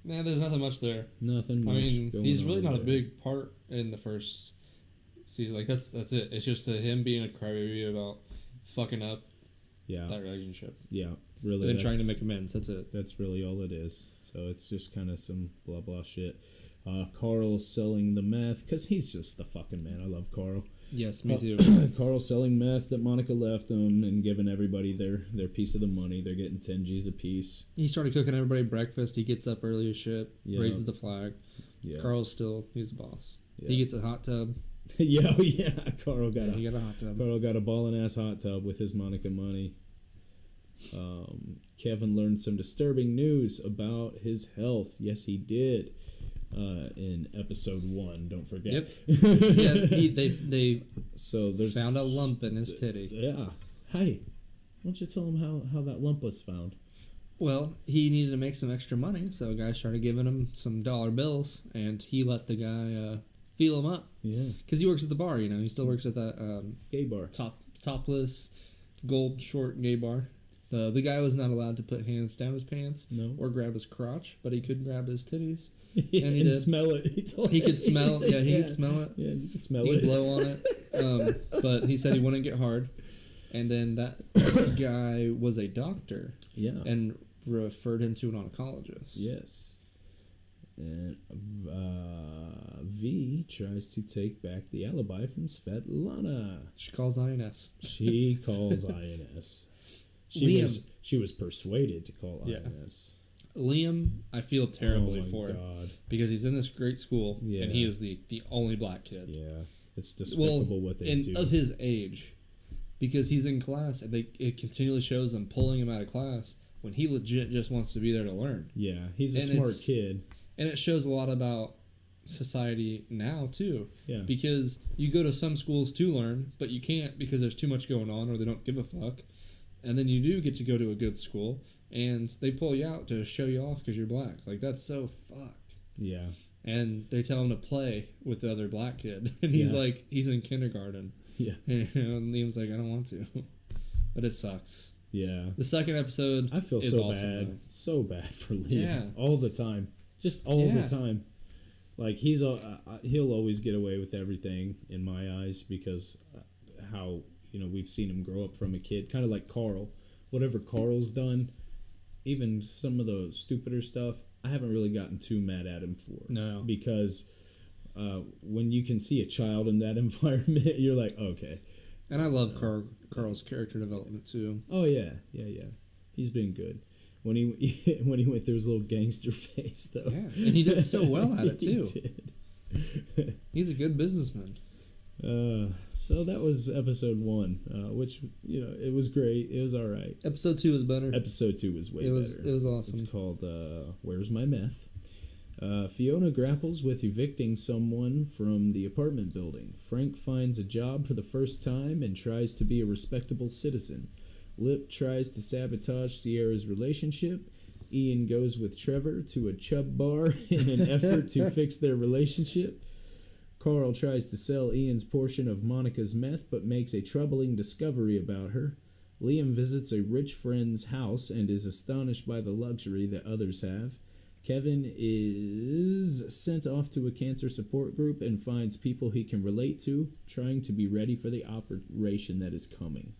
Speaker 1: Nah, there's nothing much there.
Speaker 2: Nothing much.
Speaker 1: He's really not a big part in the first season. Like, that's it. It's just him being a crybaby about fucking up that relationship.
Speaker 2: Yeah, really.
Speaker 1: And then trying to make amends. That's it.
Speaker 2: That's really all it is. So it's just kind of some blah blah shit. Carl selling the meth because he's just the fucking man. I love Carl.
Speaker 1: Yes, me too.
Speaker 2: Carl selling meth that Monica left him and giving everybody their piece of the money. They're getting 10 G's a piece.
Speaker 1: He started cooking everybody breakfast. He gets up early as shit.
Speaker 2: Yeah.
Speaker 1: Raises the flag.
Speaker 2: Yeah.
Speaker 1: Carl's he's the boss.
Speaker 2: Yeah.
Speaker 1: He gets a hot tub.
Speaker 2: Yeah. Carl got
Speaker 1: he got a hot tub.
Speaker 2: Carl got a ballin' ass hot tub with his Monica money. Kevin learned some disturbing news about his health. Yes, he did. In episode 1, don't forget.
Speaker 1: Yep. Yeah, they
Speaker 2: there's
Speaker 1: found a lump in his titty.
Speaker 2: Yeah. Hey, why don't you tell him how that lump was found?
Speaker 1: Well, he needed to make some extra money, so a guy started giving him some dollar bills, and he let the guy feel him up.
Speaker 2: Yeah.
Speaker 1: Because he works at the bar, he still works at that
Speaker 2: gay bar.
Speaker 1: Topless, gold short gay bar. The guy was not allowed to put hands down his pants or grab his crotch, but he could grab his titties.
Speaker 2: Yeah, and he did. Smell it.
Speaker 1: He could smell it. Yeah, he could smell it.
Speaker 2: Yeah, you could smell
Speaker 1: it.
Speaker 2: He
Speaker 1: could blow on it. But he said he wouldn't get hard. And then that guy was a doctor.
Speaker 2: Yeah.
Speaker 1: And referred him to an oncologist.
Speaker 2: Yes. And V tries to take back the alibi from Svetlana.
Speaker 1: She calls INS.
Speaker 2: She calls INS. She was persuaded to call INS.
Speaker 1: Liam, I feel terribly for him because he's in this great school and he is the only black kid.
Speaker 2: Yeah, it's despicable what they do.
Speaker 1: Of his age, because he's in class and it continually shows them pulling him out of class when he legit just wants to be there to learn.
Speaker 2: Yeah, he's a smart kid,
Speaker 1: and it shows a lot about society now too.
Speaker 2: Yeah,
Speaker 1: because you go to some schools to learn, but you can't because there's too much going on or they don't give a fuck, and then you do get to go to a good school. And they pull you out to show you off because you're black. Like, that's so fucked.
Speaker 2: Yeah.
Speaker 1: And they tell him to play with the other black kid. And he's like, he's in kindergarten.
Speaker 2: Yeah.
Speaker 1: And Liam's like, I don't want to. But it sucks.
Speaker 2: Yeah.
Speaker 1: The second episode
Speaker 2: I feel
Speaker 1: is
Speaker 2: so
Speaker 1: awesome,
Speaker 2: bad.
Speaker 1: though.
Speaker 2: So bad for Liam.
Speaker 1: Yeah.
Speaker 2: All the time. Just all the time. Like, he'll always get away with everything in my eyes because how, we've seen him grow up from a kid. Kind of like Carl. Whatever Carl's done... Even some of the stupider stuff, I haven't really gotten too mad at him for.
Speaker 1: No.
Speaker 2: Because when you can see a child in that environment, you're like, okay.
Speaker 1: And I love Carl's character development, too.
Speaker 2: Oh, yeah. Yeah. He's been good. When he went through his little gangster phase, though.
Speaker 1: Yeah, and he did so well at it, too.
Speaker 2: He did.
Speaker 1: He's a good businessman.
Speaker 2: So that was episode 1, which, it was great. It was all right.
Speaker 1: Episode 2 was better.
Speaker 2: Episode 2 was way better.
Speaker 1: It was awesome.
Speaker 2: It's called Where's My Meth? Fiona grapples with evicting someone from the apartment building. Frank finds a job for the first time and tries to be a respectable citizen. Lip tries to sabotage Sierra's relationship. Ian goes with Trevor to a chub bar in an effort to fix their relationship. Carl tries to sell Ian's portion of Monica's meth, but makes a troubling discovery about her. Liam visits a rich friend's house and is astonished by the luxury that others have. Kevin is sent off to a cancer support group and finds people he can relate to, trying to be ready for the operation that is coming.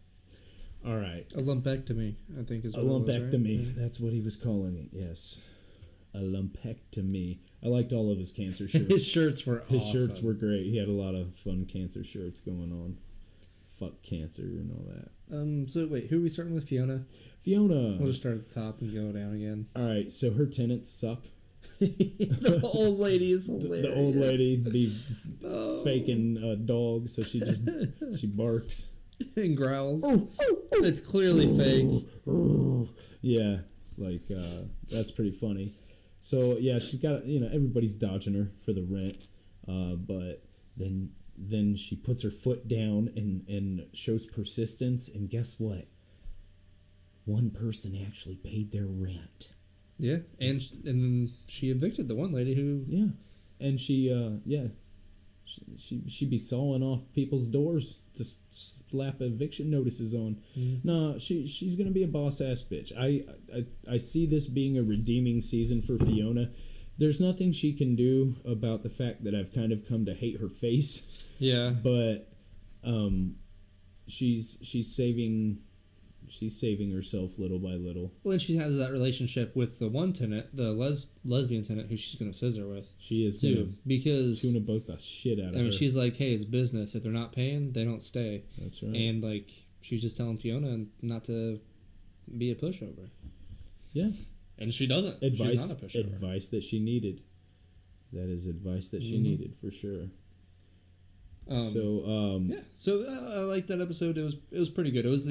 Speaker 2: All right.
Speaker 1: A lumpectomy, I think is what
Speaker 2: a lumpectomy.
Speaker 1: It was, right?
Speaker 2: That's what he was calling it, yes. a lumpectomy. I liked all of his cancer shirts.
Speaker 1: His shirts were
Speaker 2: His
Speaker 1: awesome.
Speaker 2: shirts were great. He had a lot of fun cancer shirts going on. Fuck cancer and all that.
Speaker 1: So wait, who are we starting with? Fiona?
Speaker 2: Fiona.
Speaker 1: We'll just start at the top and go down again.
Speaker 2: All right, so her tenants suck.
Speaker 1: The old lady is hilarious.
Speaker 2: The old lady be faking dogs, so she barks
Speaker 1: and growls. It's clearly fake.
Speaker 2: Yeah, like that's pretty funny. So yeah, she's got, everybody's dodging her for the rent, but then she puts her foot down and shows persistence, and guess what? One person actually paid their rent.
Speaker 1: Yeah, and then she evicted the one lady who...
Speaker 2: Yeah, and she be sawing off people's doors to slap eviction notices on. No, she's gonna be a boss ass bitch. I see this being a redeeming season for Fiona. There's nothing she can do about the fact that I've kind of come to hate her face.
Speaker 1: Yeah,
Speaker 2: but she's saving herself little by little.
Speaker 1: Well, and she has that relationship with the one tenant, the lesbian tenant, who she's gonna scissor with.
Speaker 2: She is
Speaker 1: too, because
Speaker 2: tuna boat the shit out of her.
Speaker 1: I mean, she's like, hey, it's business. If they're not paying, they don't stay.
Speaker 2: That's right.
Speaker 1: And like, she's just telling Fiona not to be a pushover.
Speaker 2: Yeah,
Speaker 1: and she doesn't.
Speaker 2: Advice,
Speaker 1: she's not a pushover.
Speaker 2: Advice that she needed. That is advice that she needed for sure.
Speaker 1: Yeah. So I like that episode. It was pretty good. It was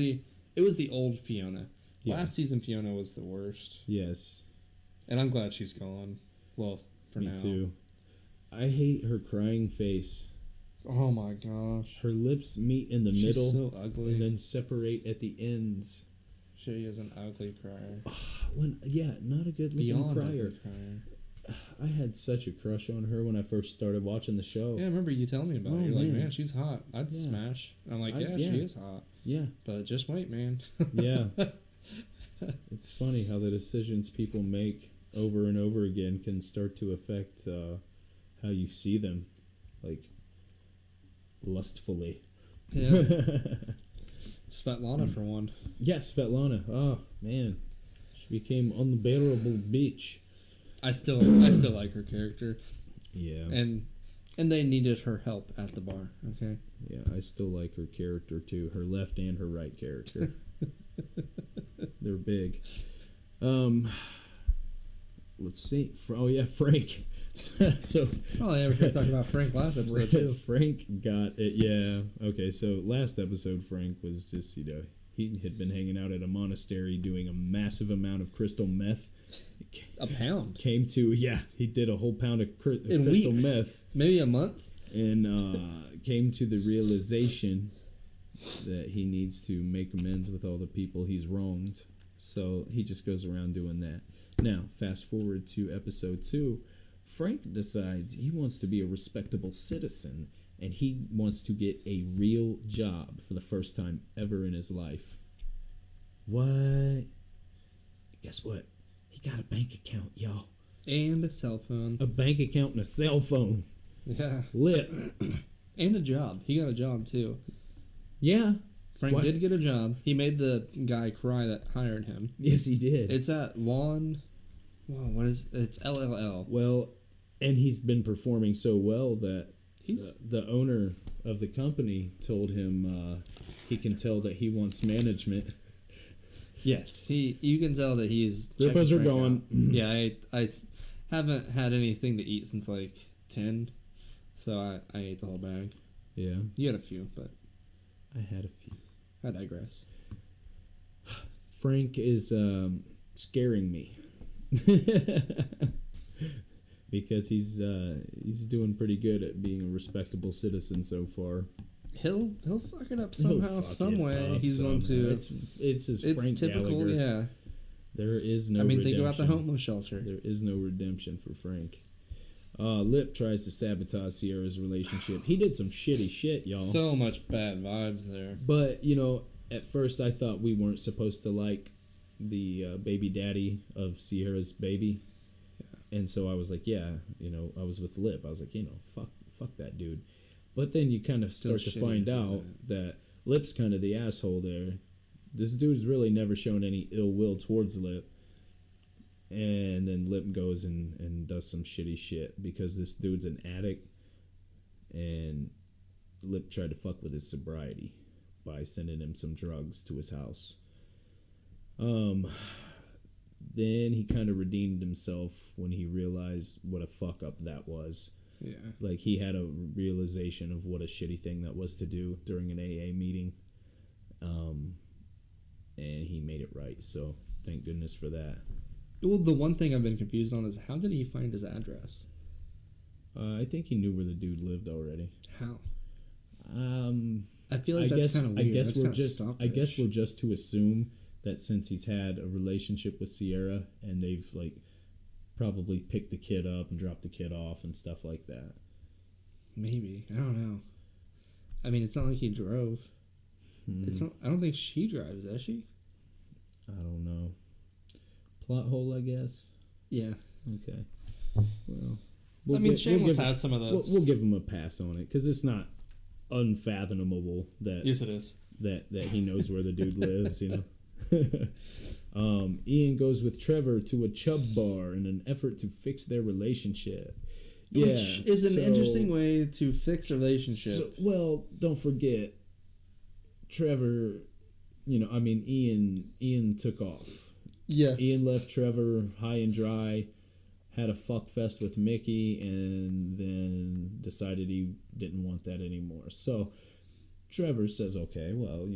Speaker 1: the old Fiona.
Speaker 2: Yeah.
Speaker 1: Last season Fiona was the worst.
Speaker 2: Yes.
Speaker 1: And I'm glad she's gone. Well, for now.
Speaker 2: Me too. I hate her crying face.
Speaker 1: Oh my gosh.
Speaker 2: Her lips meet in the middle.
Speaker 1: She's so ugly.
Speaker 2: And then separate at the ends.
Speaker 1: She is an ugly crier.
Speaker 2: Not a good looking
Speaker 1: Beyond
Speaker 2: crier.
Speaker 1: ugly crier.
Speaker 2: I had such a crush on her when I first started watching the show.
Speaker 1: Yeah, I remember you telling me about it. You're like, man, she's hot. I'd
Speaker 2: Yeah.
Speaker 1: smash. I'm like,
Speaker 2: Yeah.
Speaker 1: she is hot.
Speaker 2: Yeah.
Speaker 1: But just wait, man.
Speaker 2: Yeah. It's funny how the decisions people make over and over again can start to affect how you see them, like lustfully.
Speaker 1: Yeah. Svetlana for one.
Speaker 2: Yeah, Svetlana. Oh man, she became unbearable bitch.
Speaker 1: I still like her character.
Speaker 2: Yeah.
Speaker 1: And they needed her help at the bar. Okay.
Speaker 2: Yeah, I still like her character too. Her left and her right character. They're big. Let's see. Frank. So
Speaker 1: Oh, yeah, we could talk about Frank last episode too.
Speaker 2: Frank got it. Yeah. Okay. So last episode, Frank was just he had been hanging out at a monastery doing a massive amount of crystal meth.
Speaker 1: A pound.
Speaker 2: He did a whole pound of
Speaker 1: In
Speaker 2: crystal
Speaker 1: weeks.
Speaker 2: meth.
Speaker 1: Maybe a month.
Speaker 2: And came to the realization that he needs to make amends with all the people he's wronged. So he just goes around doing that. Now, fast forward to episode 2. Frank decides he wants to be a respectable citizen, and he wants to get a real job for the first time ever in his life. What? Guess what? He got a bank account, y'all.
Speaker 1: And a cell phone.
Speaker 2: A bank account and a cell phone.
Speaker 1: Yeah.
Speaker 2: Lit.
Speaker 1: And a job. He got a job too.
Speaker 2: Yeah.
Speaker 1: Frank
Speaker 2: What?
Speaker 1: did get a job. He made the guy cry that hired him.
Speaker 2: Yes, he did.
Speaker 1: It's at Lawn. Wow, it's LLL.
Speaker 2: Well, and he's been performing so well that
Speaker 1: He's
Speaker 2: the owner of the company told him he can tell that he wants management.
Speaker 1: yes. You can tell that he's.
Speaker 2: Rippos
Speaker 1: checking
Speaker 2: are
Speaker 1: Frank
Speaker 2: gone.
Speaker 1: out. Yeah, I haven't had anything to eat since like 10, so I ate the whole bag.
Speaker 2: Yeah,
Speaker 1: You had a few, but
Speaker 2: I had a few.
Speaker 1: I digress.
Speaker 2: Frank is scaring me because he's doing pretty good at being a respectable citizen so far.
Speaker 1: He'll fuck it up
Speaker 2: He'll
Speaker 1: somehow,
Speaker 2: fuck
Speaker 1: some
Speaker 2: it
Speaker 1: way.
Speaker 2: up
Speaker 1: He's going
Speaker 2: somehow.
Speaker 1: to.
Speaker 2: It's his
Speaker 1: It's
Speaker 2: Frank
Speaker 1: typical,
Speaker 2: Gallagher.
Speaker 1: yeah.
Speaker 2: There is no.
Speaker 1: I mean,
Speaker 2: redemption.
Speaker 1: think about the homeless shelter.
Speaker 2: There is no redemption for Frank. Lip tries to sabotage Sierra's relationship. He did some shitty shit, y'all.
Speaker 1: So much bad vibes there.
Speaker 2: But, at first I thought we weren't supposed to like the baby daddy of Sierra's baby. Yeah. And so I was like, I was with Lip. I was like, fuck that dude. But then you kind of start to find out that Lip's kind of the asshole there. This dude's really never shown any ill will towards Lip. And then Lip goes and does some shitty shit because this dude's an addict, and Lip tried to fuck with his sobriety by sending him some drugs to his house. Then he kind of redeemed himself when he realized what a fuck up that was.
Speaker 1: Yeah.
Speaker 2: Like, he had a realization of what a shitty thing that was to do during an AA meeting. And he made it right. So thank goodness for that.
Speaker 1: Well, the one thing I've been confused on is how did he find his address?
Speaker 2: I think he knew where the dude lived already.
Speaker 1: How? I feel like that's kind of weird.
Speaker 2: I guess we're just to assume that since he's had a relationship with Sierra and they've like probably picked the kid up and dropped the kid off and stuff like that.
Speaker 1: Maybe. I don't know. I mean, it's not like he drove. I don't think she drives, does she?
Speaker 2: I don't know. Plot hole, I guess.
Speaker 1: Yeah.
Speaker 2: Okay. Well,
Speaker 1: Shameless has some of those.
Speaker 2: We'll give him a pass on it because it's not unfathomable that
Speaker 1: yes, it is.
Speaker 2: That he knows where the dude lives. You know. Ian goes with Trevor to a chub bar in an effort to fix their relationship.
Speaker 1: Which is an interesting way to fix a relationship.
Speaker 2: So, well, don't forget, Trevor. Ian took off.
Speaker 1: Yes.
Speaker 2: Ian left Trevor high and dry, had a fuck fest with Mickey, and then decided he didn't want that anymore. So Trevor says, okay, well,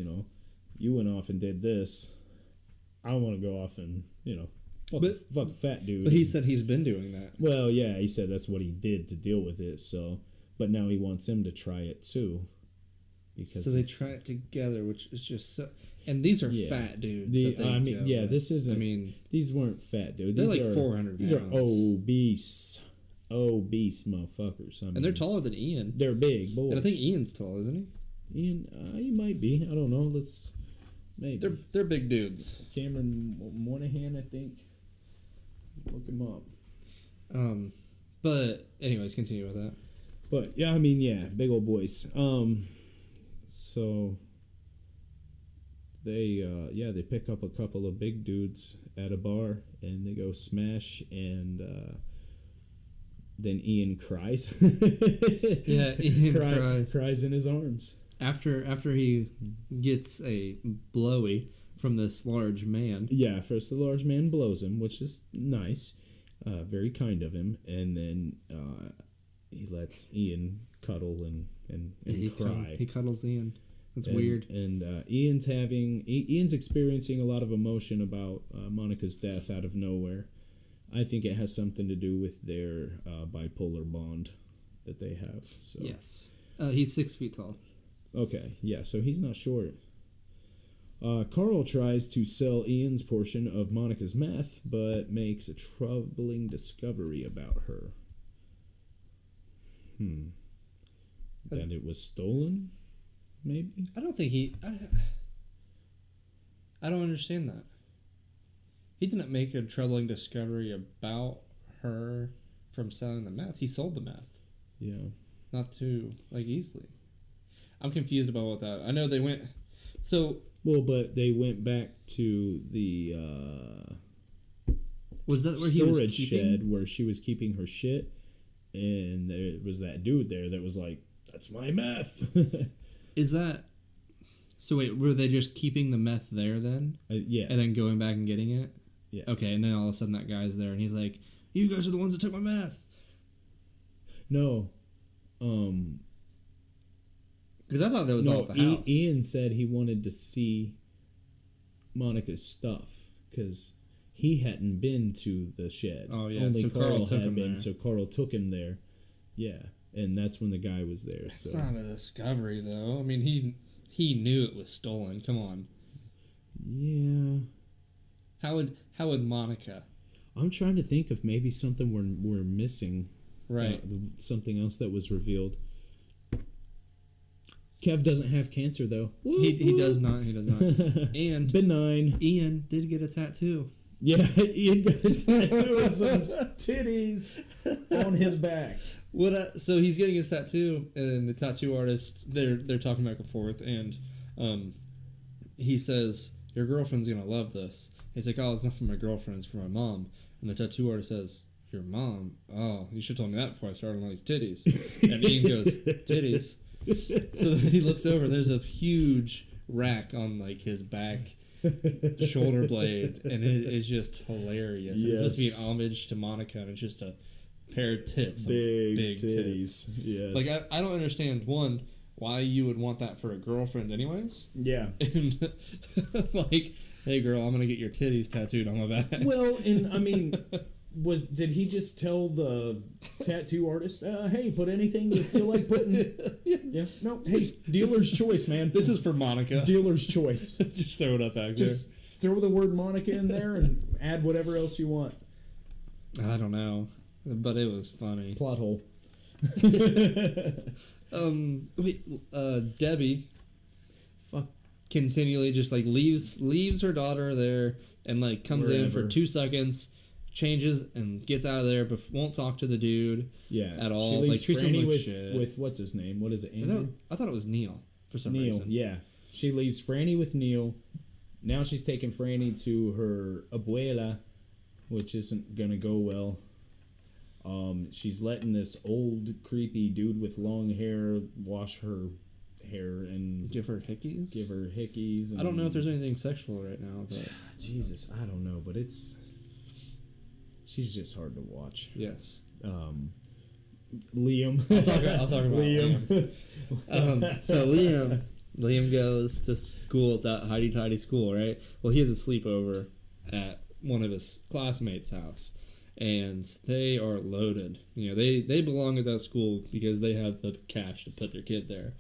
Speaker 2: you went off and did this. I want to go off and, fuck a fat dude.
Speaker 1: But he said he's been doing that.
Speaker 2: Well, yeah, he said that's what he did to deal with it. So, but now he wants him to try it too.
Speaker 1: So they try it together, which is just so... And these are fat dudes. These
Speaker 2: weren't fat dudes.
Speaker 1: They're
Speaker 2: these
Speaker 1: like 400 pounds.
Speaker 2: These are obese motherfuckers.
Speaker 1: And they're taller than Ian.
Speaker 2: They're big boys.
Speaker 1: And I think Ian's tall, isn't he?
Speaker 2: Ian, he might be. I don't know. Maybe.
Speaker 1: They're big dudes.
Speaker 2: Cameron Moynihan, I think. Look him up.
Speaker 1: But anyways, continue with that.
Speaker 2: But yeah, big old boys. So they pick up a couple of big dudes at a bar and they go smash, and then Ian cries.
Speaker 1: Yeah, Ian
Speaker 2: cries in his arms
Speaker 1: after he gets a blowy from this large man.
Speaker 2: Yeah, first the large man blows him, which is nice, very kind of him, and then he lets Ian cuddle and cry.
Speaker 1: He cuddles Ian. That's weird.
Speaker 2: And Ian's experiencing a lot of emotion about Monica's death out of nowhere. I think it has something to do with their bipolar bond that they have. So.
Speaker 1: Yes. He's 6 feet tall.
Speaker 2: Okay, yeah, so he's not short. Carl tries to sell Ian's portion of Monica's meth, but makes a troubling discovery about her. That it was stolen? Maybe?
Speaker 1: I don't think I don't understand that. He didn't make a troubling discovery about her from selling the meth. He sold the meth.
Speaker 2: Yeah.
Speaker 1: Not too, easily. I'm confused about that. I know they went... So...
Speaker 2: Well, but they went back to the
Speaker 1: was that where
Speaker 2: storage shed where she was keeping her shit, and there was that dude there that was like, "That's my meth."
Speaker 1: Is that... So wait, were they just keeping the meth there then?
Speaker 2: Yeah.
Speaker 1: And then going back and getting it?
Speaker 2: Yeah.
Speaker 1: Okay, and then all of a sudden that guy's there and he's like, "You guys are the ones that took my meth."
Speaker 2: No.
Speaker 1: Because I thought that was all at the house.
Speaker 2: Ian said he wanted to see Monica's stuff because he hadn't been to the shed.
Speaker 1: Oh, yeah.
Speaker 2: Only
Speaker 1: So
Speaker 2: Carl
Speaker 1: took
Speaker 2: had
Speaker 1: him
Speaker 2: been,
Speaker 1: there.
Speaker 2: so Carl took him there. Yeah, and that's when the guy was there.
Speaker 1: It's not a discovery, though. I mean, he knew it was stolen. Come on.
Speaker 2: Yeah.
Speaker 1: How would Monica?
Speaker 2: I'm trying to think of maybe something we're missing.
Speaker 1: Right.
Speaker 2: Something else that was revealed. Kev doesn't have cancer, though.
Speaker 1: He does not. He does not. And
Speaker 2: benign.
Speaker 1: Ian did get a tattoo.
Speaker 2: Yeah, Ian got a tattoo of some titties on his back.
Speaker 1: So he's getting his tattoo, and the tattoo artist, they're talking back and forth, and he says, your girlfriend's gonna love this. He's like, oh, it's not for my girlfriend, it's for my mom. And the tattoo artist says, your mom? Oh, you should have told me that before I started on all these titties. And Ian goes, titties? So then he looks over, and there's a huge rack on like his back shoulder blade, and it is just hilarious. It's supposed to be an homage to Monica, and it's just a pair of tits. Big titties.
Speaker 2: Yes.
Speaker 1: Like, I don't understand, one, why you would want that for a girlfriend anyways.
Speaker 2: Yeah.
Speaker 1: And, like, hey, girl, I'm going to get your titties tattooed on my back.
Speaker 2: Well, and, I mean, did he just tell the tattoo artist, hey, put anything you feel like putting? Yeah. No, hey, dealer's choice, man.
Speaker 1: This is for Monica.
Speaker 2: Dealer's choice.
Speaker 1: Just throw it up back there.
Speaker 2: Just throw the word Monica in there and add whatever else you want.
Speaker 1: I don't know, but it was funny.
Speaker 2: Plot hole.
Speaker 1: Debbie, continually just like leaves her daughter there and like comes in for 2 seconds, changes and gets out of there, but won't talk to the dude. At all.
Speaker 2: She leaves
Speaker 1: like treats him
Speaker 2: Franny
Speaker 1: like shit.
Speaker 2: with what's his name? What is it? Andrew?
Speaker 1: I thought it was Neil for some reason.
Speaker 2: Yeah. She leaves Franny with Neil. Now she's taking Franny to her abuela, which isn't gonna go well. She's letting this old creepy dude with long hair wash her hair and
Speaker 1: give her hickeys.
Speaker 2: And
Speaker 1: I don't know if there's anything sexual right now, but
Speaker 2: Jesus, I don't know, but she's just hard to watch.
Speaker 1: Yes.
Speaker 2: Liam.
Speaker 1: I'll talk about Liam. So Liam goes to school at that hidey-tidy school, right? Well, he has a sleepover at one of his classmates' house, and they are loaded. You know, they belong at that school because they have the cash to put their kid there.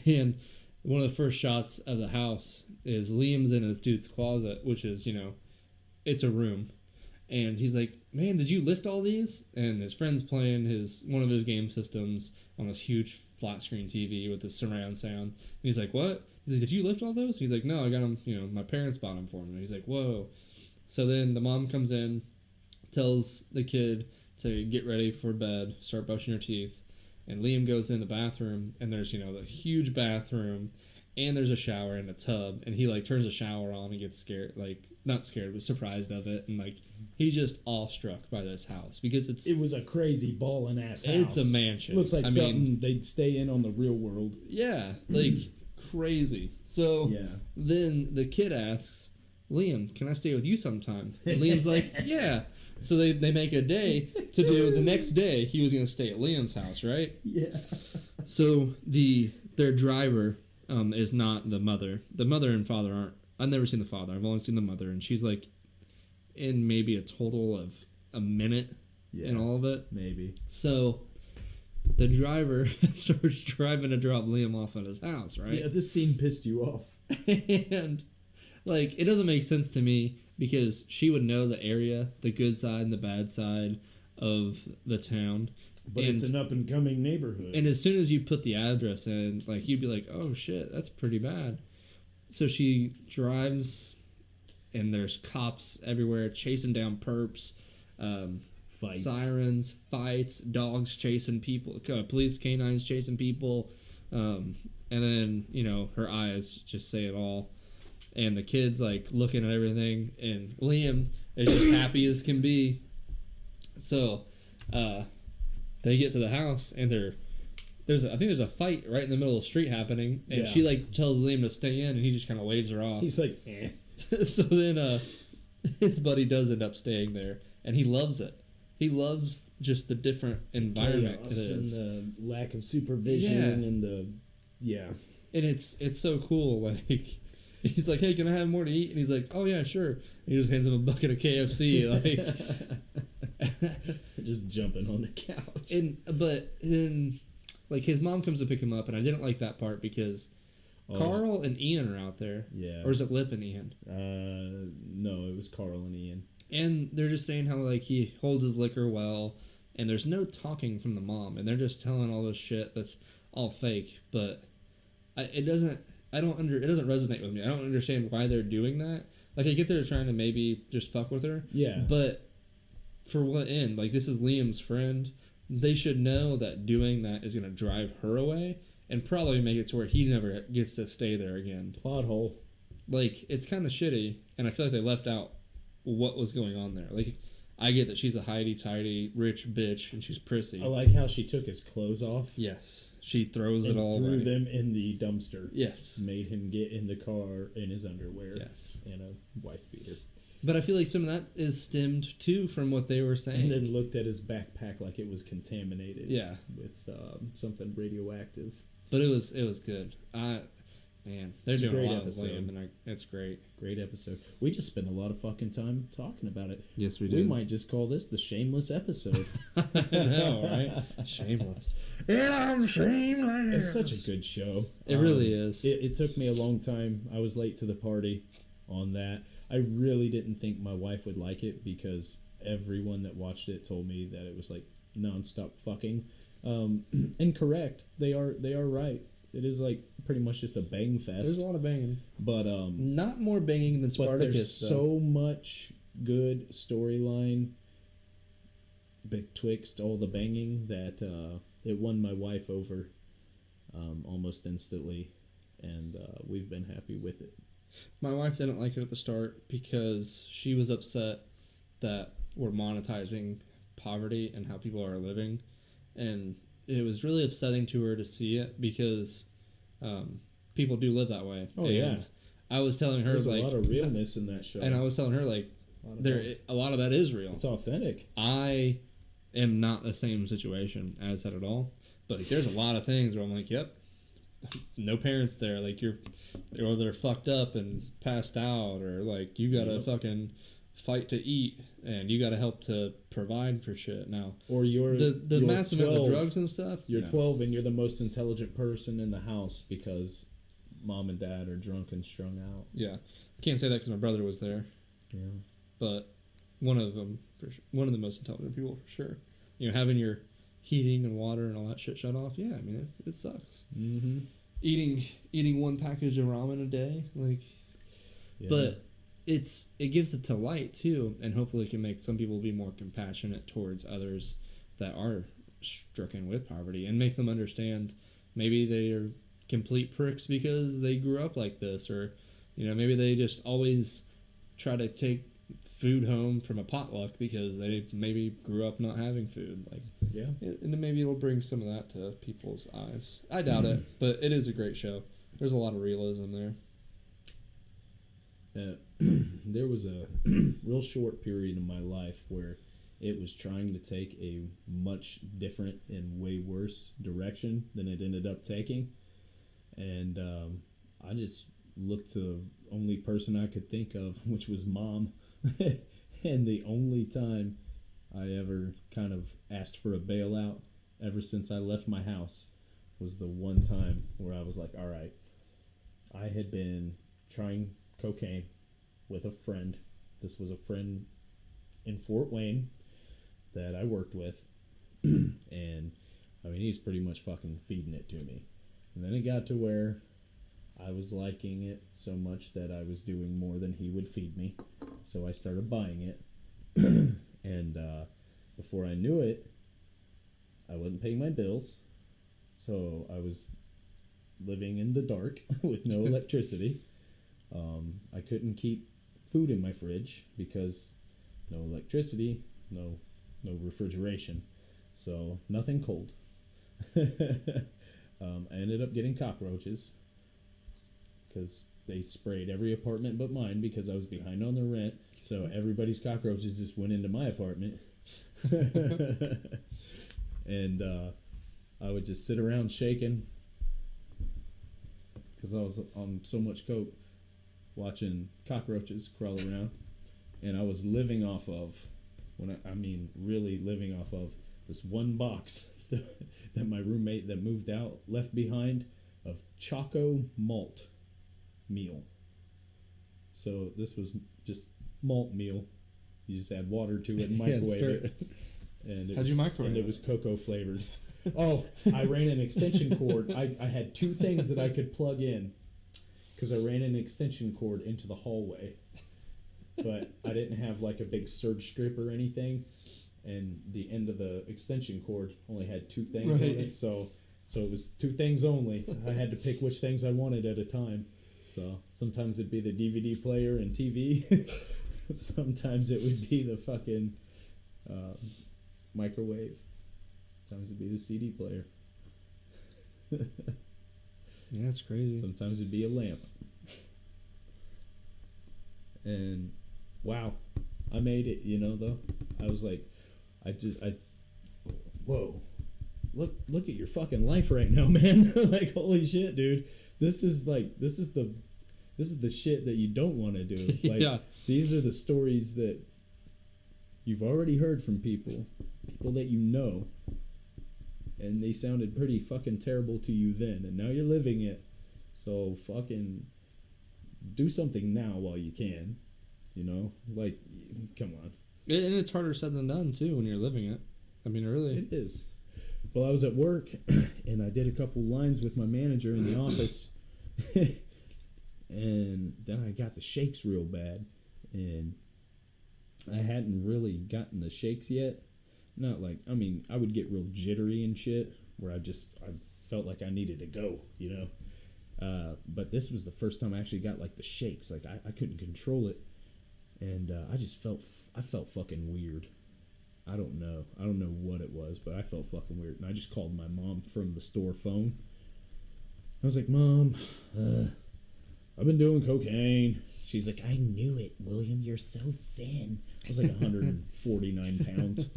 Speaker 1: And one of the first shots of the house is Liam's in this dude's closet, which is, you know, it's a room. And he's like, man, did you lift all these? And his friend's playing one of his game systems on this huge flat screen TV with this surround sound. And he's like, what? He's like, did you lift all those? And he's like, no, I got them, you know, my parents bought them for me. And he's like, whoa. So then the mom comes in, tells the kid to get ready for bed, start brushing her teeth. And Liam goes in the bathroom, and there's, you know, the huge bathroom, and there's a shower and a tub. And he, like, turns the shower on and gets scared, like, not scared, but surprised of it. And, like, he's just awestruck by this house because it was
Speaker 2: a crazy ballin' ass house.
Speaker 1: It's a mansion.
Speaker 2: Looks like something they'd stay in on the real world.
Speaker 1: Yeah, like crazy. So then the kid asks, Liam, can I stay with you sometime? And Liam's like, yeah. So they make a day to do. The next day he was going to stay at Liam's house, right?
Speaker 2: Yeah.
Speaker 1: So their driver is not the mother. The mother and father aren't. I've never seen the father. I've only seen the mother, and she's like in maybe a total of a minute in all of it.
Speaker 2: Maybe.
Speaker 1: So the driver starts driving to drop Liam off at his house, right?
Speaker 2: Yeah, this scene pissed you off.
Speaker 1: And like, it doesn't make sense to me because she would know the area, the good side and the bad side of the town.
Speaker 2: But it's an up-and-coming neighborhood.
Speaker 1: And as soon as you put the address in, like, you'd be like, oh, shit, that's pretty bad. So she drives, and there's cops everywhere chasing down perps,
Speaker 2: fights.
Speaker 1: Sirens, fights, dogs chasing people, police canines chasing people. And then, you know, her eyes just say it all. And the kid's, like, looking at everything, and Liam is just happy as can be. So, they get to the house, and I think there's a fight right in the middle of the street happening, and she like tells Liam to stay in, and he just kind of waves her off.
Speaker 2: He's like, eh.
Speaker 1: So then his buddy does end up staying there, and he loves it. He loves just the different environment it is,
Speaker 2: and the lack of supervision, and and
Speaker 1: it's so cool. Like, he's like, hey, can I have more to eat? And he's like, oh yeah, sure. And he just hands him a bucket of KFC, like.
Speaker 2: Just jumping on the couch.
Speaker 1: But then, like, his mom comes to pick him up, and I didn't like that part because Carl and Ian are out there.
Speaker 2: Yeah.
Speaker 1: Or is it Lip and Ian?
Speaker 2: No, it was Carl and Ian. And
Speaker 1: they're just saying how, like, he holds his liquor well, and there's no talking from the mom, and they're just telling all this shit that's all fake. But it doesn't resonate with me. I don't understand why they're doing that. Like, I get they're trying to maybe just fuck with her.
Speaker 2: Yeah.
Speaker 1: But for what end? Like, this is Liam's friend. They should know that doing that is going to drive her away and probably make it to where he never gets to stay there again.
Speaker 2: Plot hole.
Speaker 1: like, it's kind of shitty, and I feel like they left out what was going on there. Like, I get that she's a hidey-tidy, rich bitch, and she's prissy.
Speaker 2: I like how she took his clothes off.
Speaker 1: Yes. She throws
Speaker 2: and
Speaker 1: it all
Speaker 2: threw
Speaker 1: away.
Speaker 2: them in the dumpster.
Speaker 1: Yes.
Speaker 2: Made him get in the car in his underwear.
Speaker 1: Yes.
Speaker 2: And a wife beater.
Speaker 1: But I feel like some of that is stemmed, too, from what they were saying.
Speaker 2: And then looked at his backpack like it was contaminated.
Speaker 1: Yeah.
Speaker 2: With something radioactive.
Speaker 1: But it was good. Man, they're
Speaker 2: It's a
Speaker 1: doing
Speaker 2: great
Speaker 1: a lot
Speaker 2: episode.
Speaker 1: with Liam, and it's great.
Speaker 2: Great episode. We just spent a lot of fucking time talking about it.
Speaker 1: Yes, we
Speaker 2: We might just call this the Shameless episode.
Speaker 1: I know, right? Shameless. Yeah, I'm shameless.
Speaker 2: It's such a good show.
Speaker 1: It really is.
Speaker 2: It took me a long time. I was late to the party on that. I really didn't think my wife would like it because everyone that watched it told me that it was like nonstop fucking. And correct. They are right. It is like pretty much just a bang fest.
Speaker 1: There's a lot of banging.
Speaker 2: But
Speaker 1: Not more banging than
Speaker 2: but
Speaker 1: Spartacus,
Speaker 2: there's
Speaker 1: though.
Speaker 2: so much good storyline betwixt all the banging that it won my wife over almost instantly, and we've been happy with it.
Speaker 1: My wife didn't like it at the start because she was upset that we're monetizing poverty and how people are living. And it was really upsetting to her to see it because people do live that way.
Speaker 2: Oh,
Speaker 1: and
Speaker 2: yeah.
Speaker 1: I was telling her,
Speaker 2: There's
Speaker 1: like...
Speaker 2: a lot of realness in that show.
Speaker 1: And I was telling her, like, a lot of that is real.
Speaker 2: It's authentic.
Speaker 1: I am not the same situation as that at all. But like, there's a lot of things where I'm like, yep, no parents there. Like, or they're fucked up and passed out, or like you gotta fucking fight to eat, and you gotta help to provide for shit. Now,
Speaker 2: Or you're
Speaker 1: the
Speaker 2: you're
Speaker 1: massive amounts of
Speaker 2: 12,
Speaker 1: drugs and stuff.
Speaker 2: You're
Speaker 1: no.
Speaker 2: 12 and you're the most intelligent person in the house because mom and dad are drunk and strung out.
Speaker 1: Yeah, can't say that because my brother was there,
Speaker 2: Yeah.
Speaker 1: but one of them, one of the most intelligent people for sure. You know, having your heating and water and all that shit shut off. Yeah, I mean, it sucks.
Speaker 2: Mm-hmm.
Speaker 1: Eating one package of ramen a day, like,
Speaker 2: Yeah.
Speaker 1: but it gives it to light too, and hopefully it can make some people be more compassionate towards others that are stricken with poverty, and make them understand maybe they are complete pricks because they grew up like this, or you know, maybe they just always try to take food home from a potluck because they maybe grew up not having food, like.
Speaker 2: Yeah.
Speaker 1: And then maybe it'll bring some of that to people's eyes. I doubt it, but it is a great show. There's a lot of realism there.
Speaker 2: There was a real short period in my life where it was trying to take a much different and way worse direction than it ended up taking. And I just looked to the only person I could think of, which was Mom. And the only time I ever kind of asked for a bailout ever since I left my house was the one time where I was like, all right, I had been trying cocaine with a friend. This was a friend in Fort Wayne that I worked with. And I mean, he's pretty much fucking feeding it to me. And then it got to where I was liking it so much that I was doing more than he would feed me. So I started buying it. And before I knew it, I wasn't paying my bills. So I was living in the dark with no electricity. I couldn't keep food in my fridge because no electricity, no refrigeration. So nothing cold. I ended up getting cockroaches because they sprayed every apartment but mine because I was behind on the rent. So everybody's cockroaches just went into my apartment. And I would just sit around shaking because I was on so much coke watching cockroaches crawl around. And I was living off of, really living off of this one box that my roommate that moved out left behind of Choco malt meal. So this was just malt meal. You just add water to it and microwave it. And
Speaker 1: How'd you microwave
Speaker 2: and it
Speaker 1: it?
Speaker 2: was cocoa flavored. Oh, I ran an extension cord. I had two things that I could plug in because I ran an extension cord into the hallway. But I didn't have like a big surge strip or anything. And the end of the extension cord only had two things on it. So it was two things only. I had to pick which things I wanted at a time. So sometimes it'd be the DVD player and TV. Sometimes it would be the fucking microwave. Sometimes it'd be the CD player.
Speaker 1: Yeah, it's crazy.
Speaker 2: Sometimes it'd be a lamp. And wow, I made it, though. I was like, whoa, look at your fucking life right now, man. Like, holy shit, dude. This is the shit that you don't want to do. Like,
Speaker 1: Yeah.
Speaker 2: These are the stories that you've already heard from people that you know, and they sounded pretty fucking terrible to you then, and now you're living it. So fucking do something now while you can, like, come on.
Speaker 1: And it's harder said than done too when you're living it. I mean, really.
Speaker 2: It is. Well, I was at work and I did a couple lines with my manager in the office, and then I got the shakes real bad, and I hadn't really gotten the shakes yet. Not like, I would get real jittery and shit where I felt like I needed to go, but this was the first time I actually got like the shakes. Like I couldn't control it, and I felt fucking weird. I don't know what it was, but I felt fucking weird, and I just called my mom from the store phone. I was like, Mom, I've been doing cocaine. She's like, I knew it, William. You're so thin. I was like 149 pounds.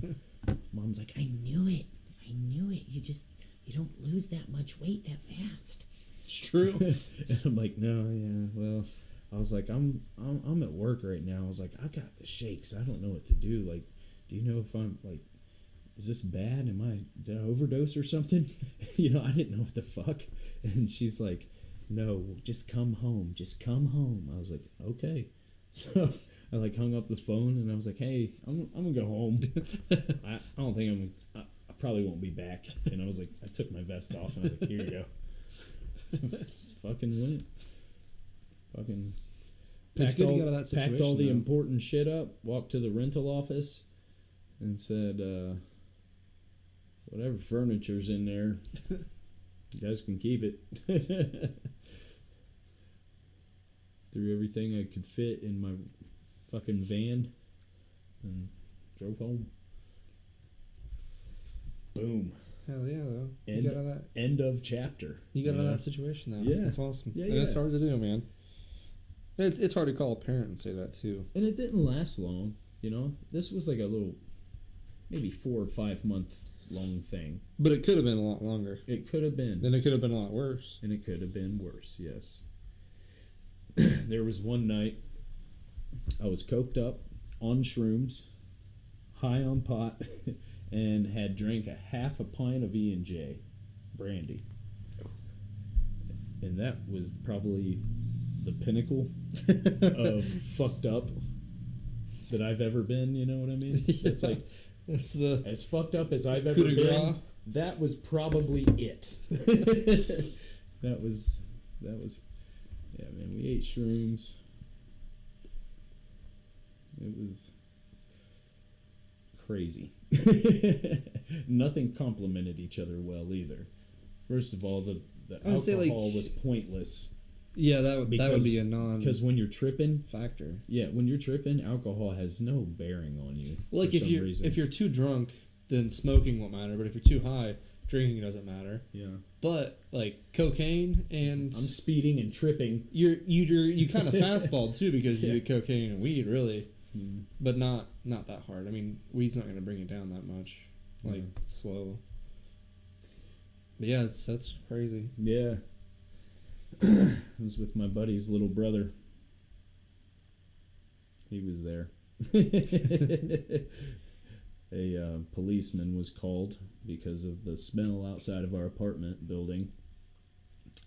Speaker 2: Mom's like, I knew it. You don't lose that much weight that fast.
Speaker 1: It's true.
Speaker 2: And I'm like, no, yeah, well, I was like, I'm at work right now. I was like, I got the shakes. I don't know what to do. Like, do you know if I'm like, is this bad? Did I overdose or something? I didn't know what the fuck. And she's like, no, just come home. I was like, okay. So I like hung up the phone and I was like, hey, I'm gonna go home. I don't think I probably won't be back. And I was like, I took my vest off and I was like, here you go. Just fucking went. Fucking
Speaker 1: It's good to get out of that situation.
Speaker 2: packed all the important shit up, walked to the rental office and said, whatever furniture's in there, you guys can keep it. Threw everything I could fit in my fucking van and drove home. Boom.
Speaker 1: Hell yeah, though. You got out of that.
Speaker 2: End of chapter.
Speaker 1: You got out of that situation, though.
Speaker 2: Yeah.
Speaker 1: That's awesome.
Speaker 2: Yeah,
Speaker 1: and
Speaker 2: yeah.
Speaker 1: it's hard to do, man. It's hard to call a parent and say that, too.
Speaker 2: And it didn't last long, This was like a little, maybe 4 or 5 month long thing.
Speaker 1: But it could have been a lot longer.
Speaker 2: It could have been.
Speaker 1: Then it could have been a lot worse.
Speaker 2: And it could have been worse, yes. There was one night I was coked up on shrooms, high on pot, and had drank a half a pint of E&J brandy. And that was probably the pinnacle of fucked up that I've ever been, you know what I mean?
Speaker 1: Yeah.
Speaker 2: It's like,
Speaker 1: It's the
Speaker 2: as fucked up as I've ever
Speaker 1: coup de grace.
Speaker 2: been, that was probably it. that was yeah, man, we ate shrooms. It was crazy. Nothing complemented each other well either. First of all, the
Speaker 1: I would say,
Speaker 2: alcohol
Speaker 1: like,
Speaker 2: was pointless.
Speaker 1: Yeah, that would be a
Speaker 2: Because when you're tripping,
Speaker 1: factor.
Speaker 2: yeah, when you're tripping, alcohol has no bearing on you.
Speaker 1: Well, like
Speaker 2: for
Speaker 1: if
Speaker 2: some reason.
Speaker 1: you're too drunk, then smoking won't matter. But if you're too high, drinking doesn't matter.
Speaker 2: yeah,
Speaker 1: But like cocaine and
Speaker 2: I'm speeding and tripping.
Speaker 1: you kind of fastballed too because you
Speaker 2: Yeah.
Speaker 1: did cocaine and weed really,
Speaker 2: Mm.
Speaker 1: but not that hard. I mean, weed's not going to bring you down that much. Like
Speaker 2: Yeah.
Speaker 1: it's slow. But yeah, that's crazy.
Speaker 2: Yeah. I was with my buddy's little brother. He was there. A policeman was called because of the smell outside of our apartment building.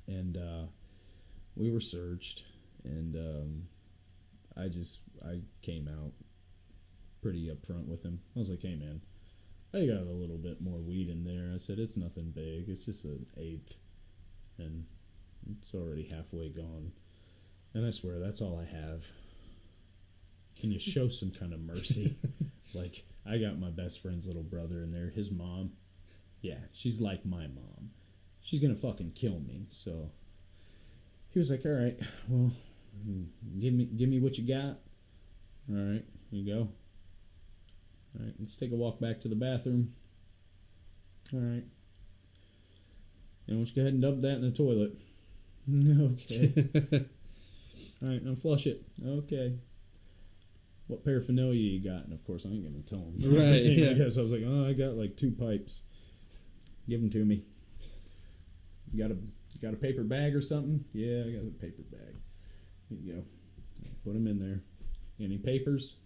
Speaker 2: And we were searched. And I came out pretty upfront with him. I was like, hey, man, I got a little bit more weed in there. I said, it's nothing big. It's just an eighth. And it's already halfway gone. And I swear, that's all I have. Can you show some kind of mercy? Like, I got my best friend's little brother in there. His mom, yeah, she's like my mom. She's gonna fucking kill me. So He was like, all right, well, give me what you got. All right, here you go. All right, let's take a walk back to the bathroom. All right. And why don't you go ahead and dump that in the toilet? Okay. All right, now flush it. Okay. What paraphernalia you got? And of course, I ain't gonna tell him.
Speaker 1: Right. Yeah.
Speaker 2: I guess I was like, oh, I got like 2 pipes. Give them to me. You got a paper bag or something? Yeah, I got a paper bag. Here you go. Put them in there. Any papers?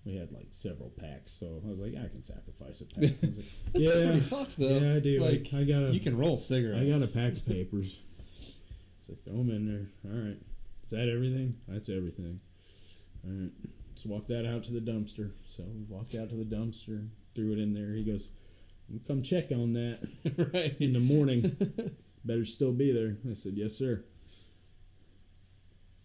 Speaker 2: We had like several packs, so I was like, I can sacrifice a pack. I was like,
Speaker 1: That's pretty fucked though.
Speaker 2: Yeah, I do.
Speaker 1: Like,
Speaker 2: I got
Speaker 1: you can roll cigarettes.
Speaker 2: I got a pack of papers. It's like, throw them in there. All right. Is that everything? That's everything. All right. Let's walk that out to the dumpster. So we walked out to the dumpster, threw it in there. He goes, come check on that
Speaker 1: right
Speaker 2: in the morning. Better still be there. I said, yes, sir.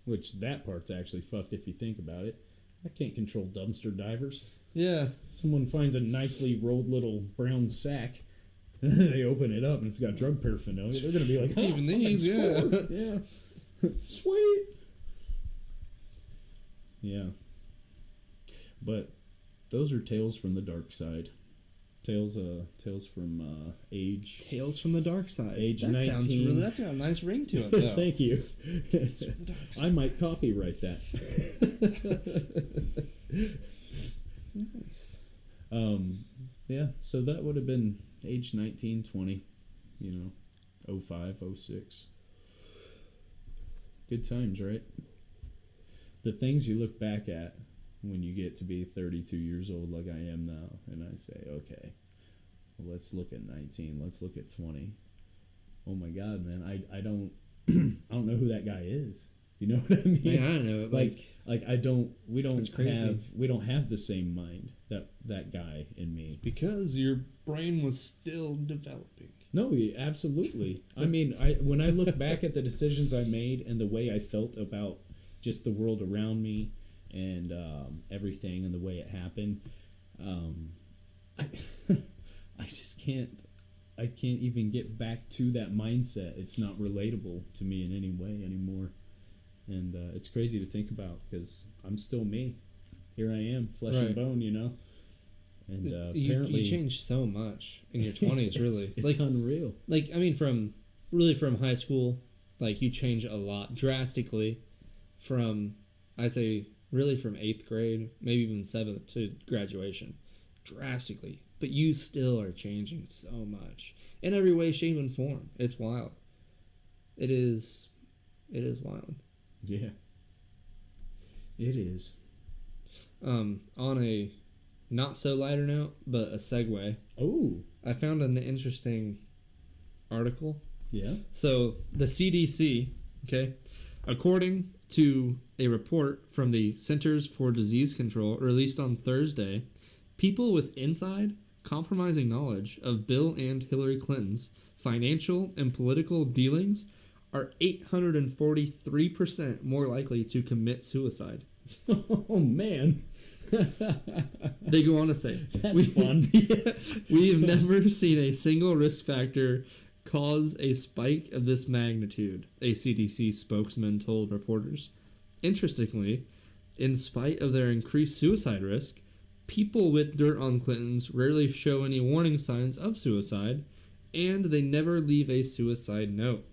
Speaker 2: Which that part's actually fucked if you think about it. I can't control dumpster divers.
Speaker 1: Yeah.
Speaker 2: Someone finds a nicely rolled little brown sack. They open it up and it's got drug paraphernalia. They're gonna be like,
Speaker 1: even these, yeah.
Speaker 2: Yeah. Sweet. Yeah. But those are tales from the dark side. Tales from age.
Speaker 1: Tales from the dark side.
Speaker 2: Age
Speaker 1: that
Speaker 2: 19.
Speaker 1: Sounds really, that's got a nice ring to it, though.
Speaker 2: Thank you. I might copyright that.
Speaker 1: Nice.
Speaker 2: Yeah, so that would have been age 19, 20, 05, 06. Good times, right? The things you look back at when you get to be 32 years old like I am now, and I say, okay, well, let's look at 19, let's look at 20. Oh my God, man, I don't I don't know who that guy is. You know what I mean?
Speaker 1: Man, I don't know.
Speaker 2: We
Speaker 1: It's crazy.
Speaker 2: don't have the same mind that guy in me.
Speaker 1: It's because your brain was still developing.
Speaker 2: No, absolutely. I mean, when I look back at the decisions I made and the way I felt about just the world around me and everything and the way it happened, I just can't. I can't even get back to that mindset. It's not relatable to me in any way anymore. And it's crazy to think about because I'm still me. Here I am, flesh and bone, And apparently,
Speaker 1: you changed so much in your 20s, really.
Speaker 2: It's unreal.
Speaker 1: Like, I mean, from high school, like, you change a lot drastically from, I'd say, really from 8th grade, maybe even 7th to graduation. Drastically. But you still are changing so much. In every way, shape, and form. It's wild. It is wild.
Speaker 2: Yeah. It is.
Speaker 1: On a not so lighter note, but a segue.
Speaker 2: Oh.
Speaker 1: I found an interesting article.
Speaker 2: Yeah.
Speaker 1: So the CDC, okay, according to a report from the Centers for Disease Control released on Thursday, people with inside compromising knowledge of Bill and Hillary Clinton's financial and political dealings are 843% more likely to commit suicide.
Speaker 2: Oh, man.
Speaker 1: They go on to say,
Speaker 2: That's fun.
Speaker 1: Yeah, we have never seen a single risk factor cause a spike of this magnitude, a CDC spokesman told reporters. Interestingly, in spite of their increased suicide risk, people with dirt on Clintons rarely show any warning signs of suicide, and they never leave a suicide note.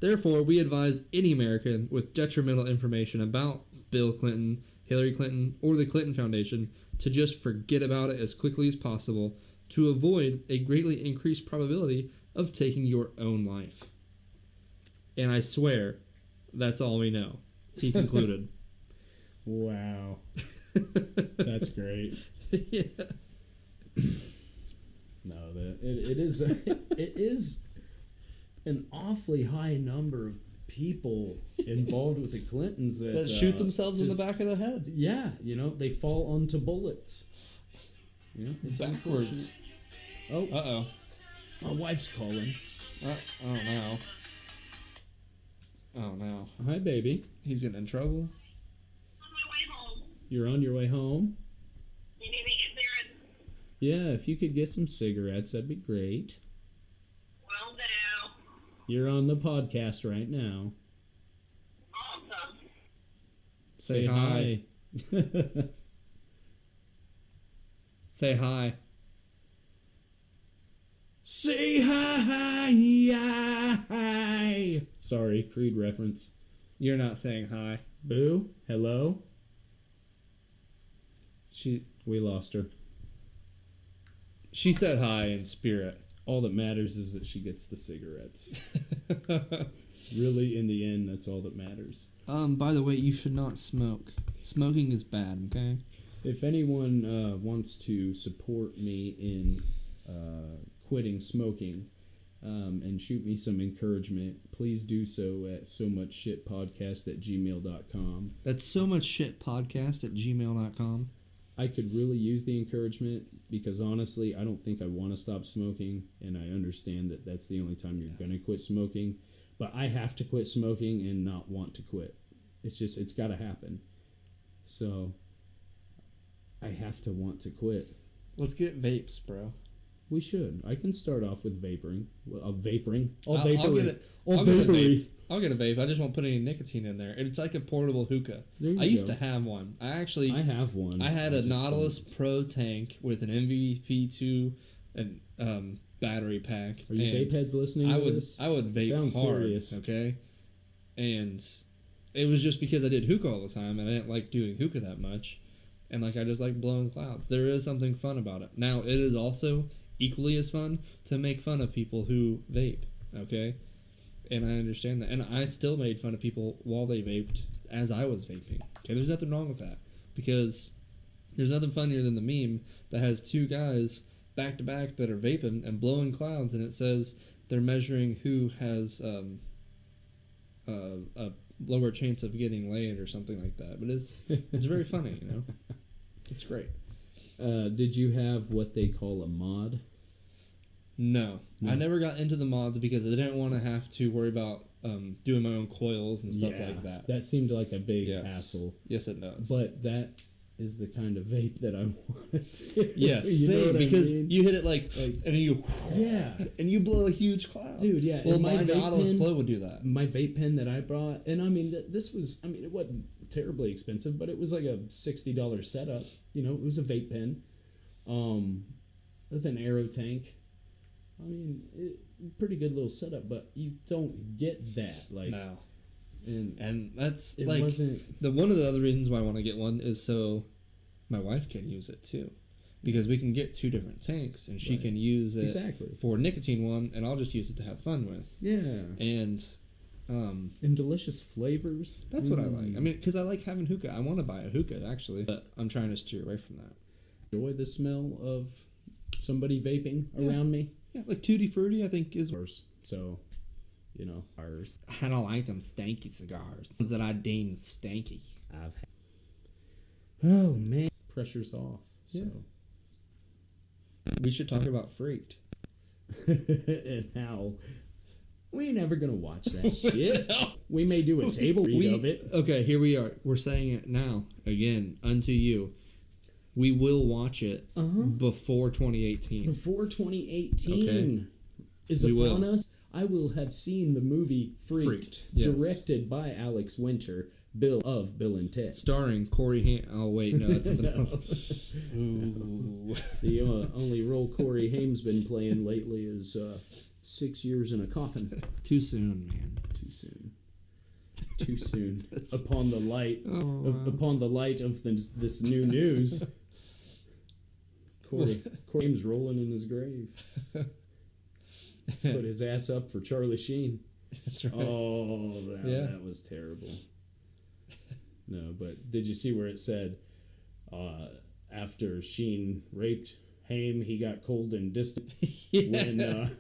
Speaker 1: Therefore, we advise any American with detrimental information about Bill Clinton, Hillary Clinton, or the Clinton Foundation to just forget about it as quickly as possible to avoid a greatly increased probability of taking your own life. And I swear, that's all we know, he concluded.
Speaker 2: Wow. That's great.
Speaker 1: Yeah.
Speaker 2: No, it is an awfully high number of people involved with the Clintons that
Speaker 1: shoot themselves in the back of the head.
Speaker 2: Yeah, they fall onto bullets. It's
Speaker 1: Backwards.
Speaker 2: Oh,
Speaker 1: Uh-oh.
Speaker 2: my wife's calling.
Speaker 1: Oh, no. Oh, no.
Speaker 2: Hi, baby.
Speaker 1: He's getting in trouble.
Speaker 5: On my way home.
Speaker 2: You're on your way home?
Speaker 5: You need to get there.
Speaker 2: Yeah, if you could get some cigarettes, that'd be great.
Speaker 5: Well, no.
Speaker 2: You're on the podcast right now.
Speaker 5: Awesome.
Speaker 1: Say hi. Say hi.
Speaker 2: Say hi. Sorry, Creed reference.
Speaker 1: You're not saying hi.
Speaker 2: Boo. Hello.
Speaker 1: She
Speaker 2: We lost her.
Speaker 1: said hi in spirit.
Speaker 2: All that matters is that she gets the cigarettes. Really, in the end, that's all that matters.
Speaker 1: By the way, you should not smoke. Smoking is bad, okay?
Speaker 2: If anyone wants to support me in quitting smoking and shoot me some encouragement, please do so at somuchshitpodcast@gmail.com.
Speaker 1: That's somuchshitpodcast@gmail.com.
Speaker 2: I could really use the encouragement because honestly, I don't think I want to stop smoking, and I understand that that's the only time you're going to quit smoking. But I have to quit smoking and not want to quit. It's got to happen. So I have to want to quit.
Speaker 1: Let's get vapes, bro.
Speaker 2: We should. I can start off with vaporing. Vaporing.
Speaker 1: I'll get a vape. I'll get a vape. I just won't put any nicotine in there. It's like a portable hookah.
Speaker 2: There
Speaker 1: I
Speaker 2: you
Speaker 1: used
Speaker 2: go.
Speaker 1: to have one. I
Speaker 2: have one.
Speaker 1: I had
Speaker 2: I
Speaker 1: a
Speaker 2: just
Speaker 1: Nautilus Pro tank with an MVP2 and battery pack.
Speaker 2: Are you
Speaker 1: and
Speaker 2: vape heads listening to this?
Speaker 1: I would vape
Speaker 2: Sounds
Speaker 1: hard,
Speaker 2: serious.
Speaker 1: okay? And it was just because I did hookah all the time, and I didn't like doing hookah that much. And I just like blowing clouds. There is something fun about it. Now, it is also equally as fun to make fun of people who vape, okay? And I understand that. And I still made fun of people while they vaped as I was vaping. Okay, there's nothing wrong with that. Because there's nothing funnier than the meme that has two guys back to back that are vaping and blowing clouds, and it says they're measuring who has a lower chance of getting laid or something like that. But it's very funny, you know? It's great.
Speaker 2: Did you have what they call a mod?
Speaker 1: No. I never got into the mods because I didn't want to have to worry about doing my own coils and stuff like that.
Speaker 2: That seemed like a big
Speaker 1: Yes.
Speaker 2: hassle.
Speaker 1: Yes, it does.
Speaker 2: But that is the kind of vape that I wanted to.
Speaker 1: yes,
Speaker 2: You know
Speaker 1: same,
Speaker 2: what I
Speaker 1: because
Speaker 2: mean?
Speaker 1: you hit it like and you
Speaker 2: Yeah.
Speaker 1: and you blow a huge cloud.
Speaker 2: Dude, yeah.
Speaker 1: Well,
Speaker 2: and
Speaker 1: my
Speaker 2: vape
Speaker 1: Nautilus
Speaker 2: pen-
Speaker 1: Flow would do that.
Speaker 2: My vape pen that I brought, and I mean, this was, I mean, it wasn't terribly expensive, but it was like a $60 setup. You know, it was a vape pen with an arrow tank. I mean, pretty good little setup, but you don't get that. Like,
Speaker 1: No.
Speaker 2: and
Speaker 1: And that's
Speaker 2: it
Speaker 1: like
Speaker 2: wasn't.
Speaker 1: one of the other reasons why I want to get one is so my wife can use it too. Because we can get two different tanks and she
Speaker 2: Right.
Speaker 1: can use it
Speaker 2: Exactly.
Speaker 1: for nicotine one and I'll just use it to have fun with.
Speaker 2: Yeah.
Speaker 1: And
Speaker 2: And delicious flavors.
Speaker 1: that's what I like. I mean, because I like having hookah. I want to buy a hookah, actually. But I'm trying to steer away from that.
Speaker 2: Enjoy the smell of somebody vaping
Speaker 1: Yeah.
Speaker 2: around me.
Speaker 1: Yeah, like Tutti Frutti, I think, is...
Speaker 2: So, you know, ours.
Speaker 1: I don't like them stanky cigars that I deem stanky.
Speaker 2: I've had. Oh, man. Pressure's off. So.
Speaker 1: Yeah. We should talk about Freaked.
Speaker 2: And how we ain't never gonna watch that shit. We may do a table read of it.
Speaker 1: Okay, here we are. We're saying it now. Again, unto you. We will watch it before 2018.
Speaker 2: Before 2018
Speaker 1: Okay.
Speaker 2: is
Speaker 1: We
Speaker 2: upon
Speaker 1: will.
Speaker 2: us, I will have seen the movie Freaked,
Speaker 1: Yes.
Speaker 2: directed by Alex Winter, Bill and Ted.
Speaker 1: Starring Corey Oh, wait, no, that's something else. Ooh.
Speaker 2: The only role Corey Haim's been playing lately is 6 years in a coffin.
Speaker 1: Too soon, man.
Speaker 2: Too soon. Too soon.
Speaker 1: That's-
Speaker 2: Upon the light,
Speaker 1: Oh, wow.
Speaker 2: upon the light of this new news, Corey Haim's rolling in his grave. Put his ass up for Charlie Sheen.
Speaker 1: That's right.
Speaker 2: Oh,
Speaker 1: Yeah.
Speaker 2: that was terrible. No, but did you see where it said after Sheen raped Haim, he got cold and distant
Speaker 1: Yeah.
Speaker 2: when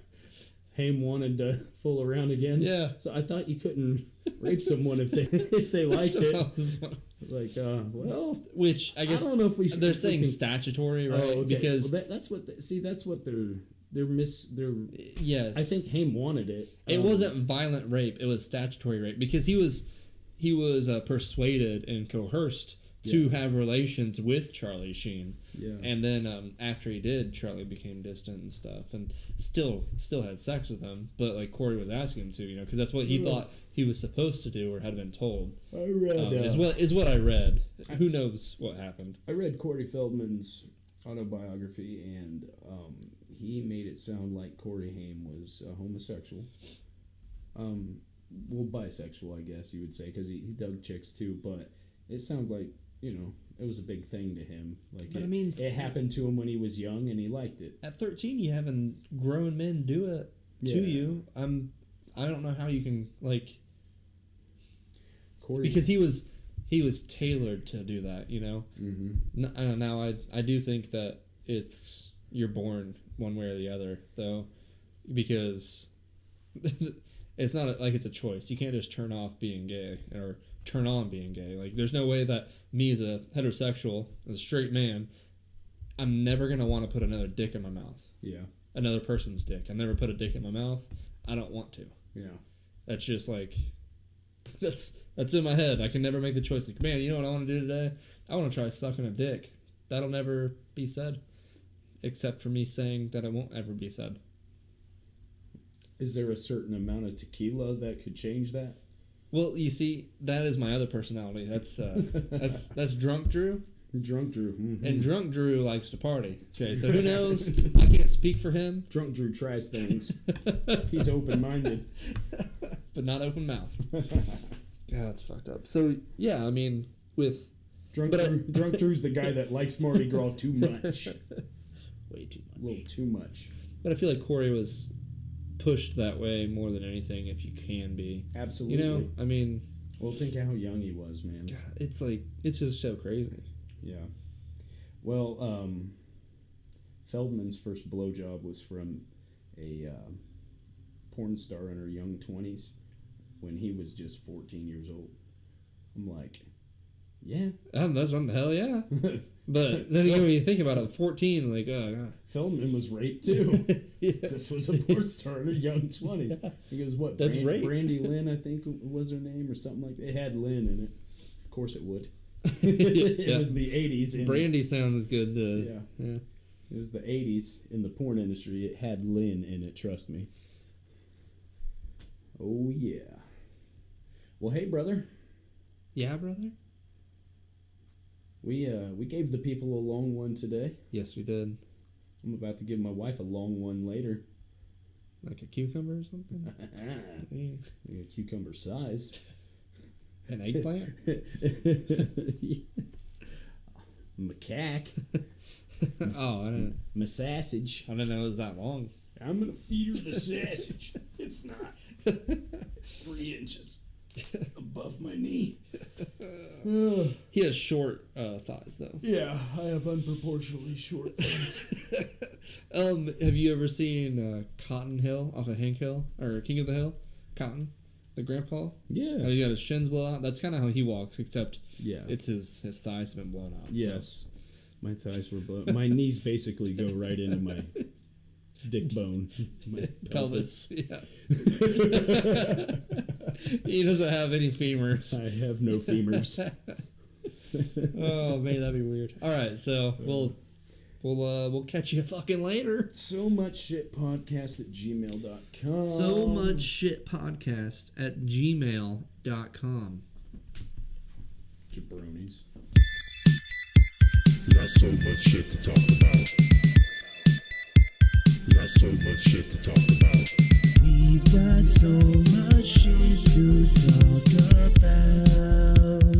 Speaker 2: Haim wanted to fool around again?
Speaker 1: Yeah.
Speaker 2: So I thought you couldn't rape someone if they liked
Speaker 1: That's
Speaker 2: it.
Speaker 1: what I was-
Speaker 2: Like, well,
Speaker 1: Which I guess
Speaker 2: don't know if we should.
Speaker 1: they're
Speaker 2: if we
Speaker 1: saying
Speaker 2: can-
Speaker 1: statutory, right?
Speaker 2: Oh, okay.
Speaker 1: Because
Speaker 2: Well, that's what. That's what they're.
Speaker 1: yes,
Speaker 2: I think Haim wanted it.
Speaker 1: it wasn't violent rape; it was statutory rape because he was persuaded and coerced to have relations with Charlie Sheen.
Speaker 2: Yeah.
Speaker 1: And then after he did, Charlie became distant and stuff, and still had sex with him. But like Corey was asking him to, you know, because that's what he thought he was supposed to do or had been told.
Speaker 6: I read
Speaker 1: Is what I read. Who knows what happened?
Speaker 6: I read Corey Feldman's autobiography, and he made it sound like Corey Haim was homosexual. Well, bisexual, I guess you would say, because he dug chicks too. But it sounded like, you know, it was a big thing to him. Like,
Speaker 1: But
Speaker 6: it,
Speaker 1: I mean,
Speaker 6: it happened to him when he was young, and he liked it.
Speaker 1: At 13, you having grown men do it to
Speaker 6: Yeah.
Speaker 1: you. I don't know how you can like.
Speaker 6: Corey,
Speaker 1: Because he was tailored to do that, you know.
Speaker 6: Mm-hmm.
Speaker 1: I don't know. I do think that you're born one way or the other, though, because it's not like it's a choice. You can't just turn off being gay or turn on being gay. Like, there's no way that me as a heterosexual, as a straight man, I'm never gonna want to put another dick in my mouth.
Speaker 6: Yeah.
Speaker 1: Another person's dick. I never put a dick in my mouth. I don't want to.
Speaker 6: Yeah.
Speaker 1: That's just like that's in my head. I can never make the choice. Like, man, you know what I want to do today? I want to try sucking a dick. That'll never be said, except for me saying that it won't ever be said.
Speaker 6: Is there a certain amount of tequila that could change that?
Speaker 1: Well, you see, that is my other personality. That's drunk Drew,
Speaker 6: Drunk Drew. Mm-hmm.
Speaker 1: and drunk Drew likes to party. Okay, so who knows? I can't speak for him,
Speaker 6: Drunk Drew tries things. He's open-minded.
Speaker 1: but not open mouth. God, that's fucked up. So yeah, I mean, with
Speaker 6: Drunk Drew's the guy that likes Mardi Gras too much.
Speaker 1: way too much.
Speaker 6: A little too much.
Speaker 1: But I feel like Corey was pushed that way more than anything, if you can be.
Speaker 6: Absolutely.
Speaker 1: You know, I mean,
Speaker 6: Well, think how young he was, man.
Speaker 1: God, it's like, it's just so crazy.
Speaker 6: Yeah. Well, Feldman's first blowjob was from a porn star in her young 20s when he was just 14 years old. I'm like, yeah.
Speaker 1: That's one, hell yeah. But then again, when you think about it, 14, like, oh, God.
Speaker 6: Feldman was raped too.
Speaker 1: Yeah.
Speaker 6: This was a porn star in her young 20s.
Speaker 1: Yeah.
Speaker 6: He goes, what?
Speaker 1: That's rape.
Speaker 6: Brandy Lynn, I think was her name, or something like that. It had Lynn in it. Of course it would. It
Speaker 1: Yeah.
Speaker 6: was the 80s. And
Speaker 1: Brandy sounds good. Yeah.
Speaker 6: it was the 80s in the porn industry. It had Lynn in it, trust me. Oh, yeah. Well, hey, brother.
Speaker 1: Yeah, brother?
Speaker 6: We gave the people a long one today.
Speaker 1: Yes, we did.
Speaker 6: I'm about to give my wife a long one later.
Speaker 1: Like a cucumber or something?
Speaker 6: Like a cucumber sized.
Speaker 1: An eggplant?
Speaker 6: Macaque.
Speaker 1: Oh, I didn't
Speaker 6: Sausage.
Speaker 1: know it was that long.
Speaker 6: I'm gonna feed her the sausage. It's not. It's 3 inches above my knee.
Speaker 1: He has short thighs, though.
Speaker 6: Yeah, I have unproportionately short thighs.
Speaker 1: Have you ever seen Cotton Hill off of Hank Hill or King of the Hill? Cotton, the grandpa.
Speaker 6: Yeah.
Speaker 1: He got his shins blown out. That's kind of how he walks, except
Speaker 6: Yeah.
Speaker 1: it's his thighs have been blown out.
Speaker 6: Yes. My thighs were blown. My knees basically go right into my dick bone. My
Speaker 1: So. Pelvis. Yeah. He doesn't have any femurs.
Speaker 6: I have no femurs.
Speaker 1: Oh man, that'd be weird. All right, so we'll catch you fucking later.
Speaker 6: So much shit podcast at gmail.com.
Speaker 1: So much shit podcast at gmail.com.
Speaker 6: Jabronis.
Speaker 3: We got so much shit to talk about. We got so much shit to talk about.
Speaker 4: We've got so much shit to talk about.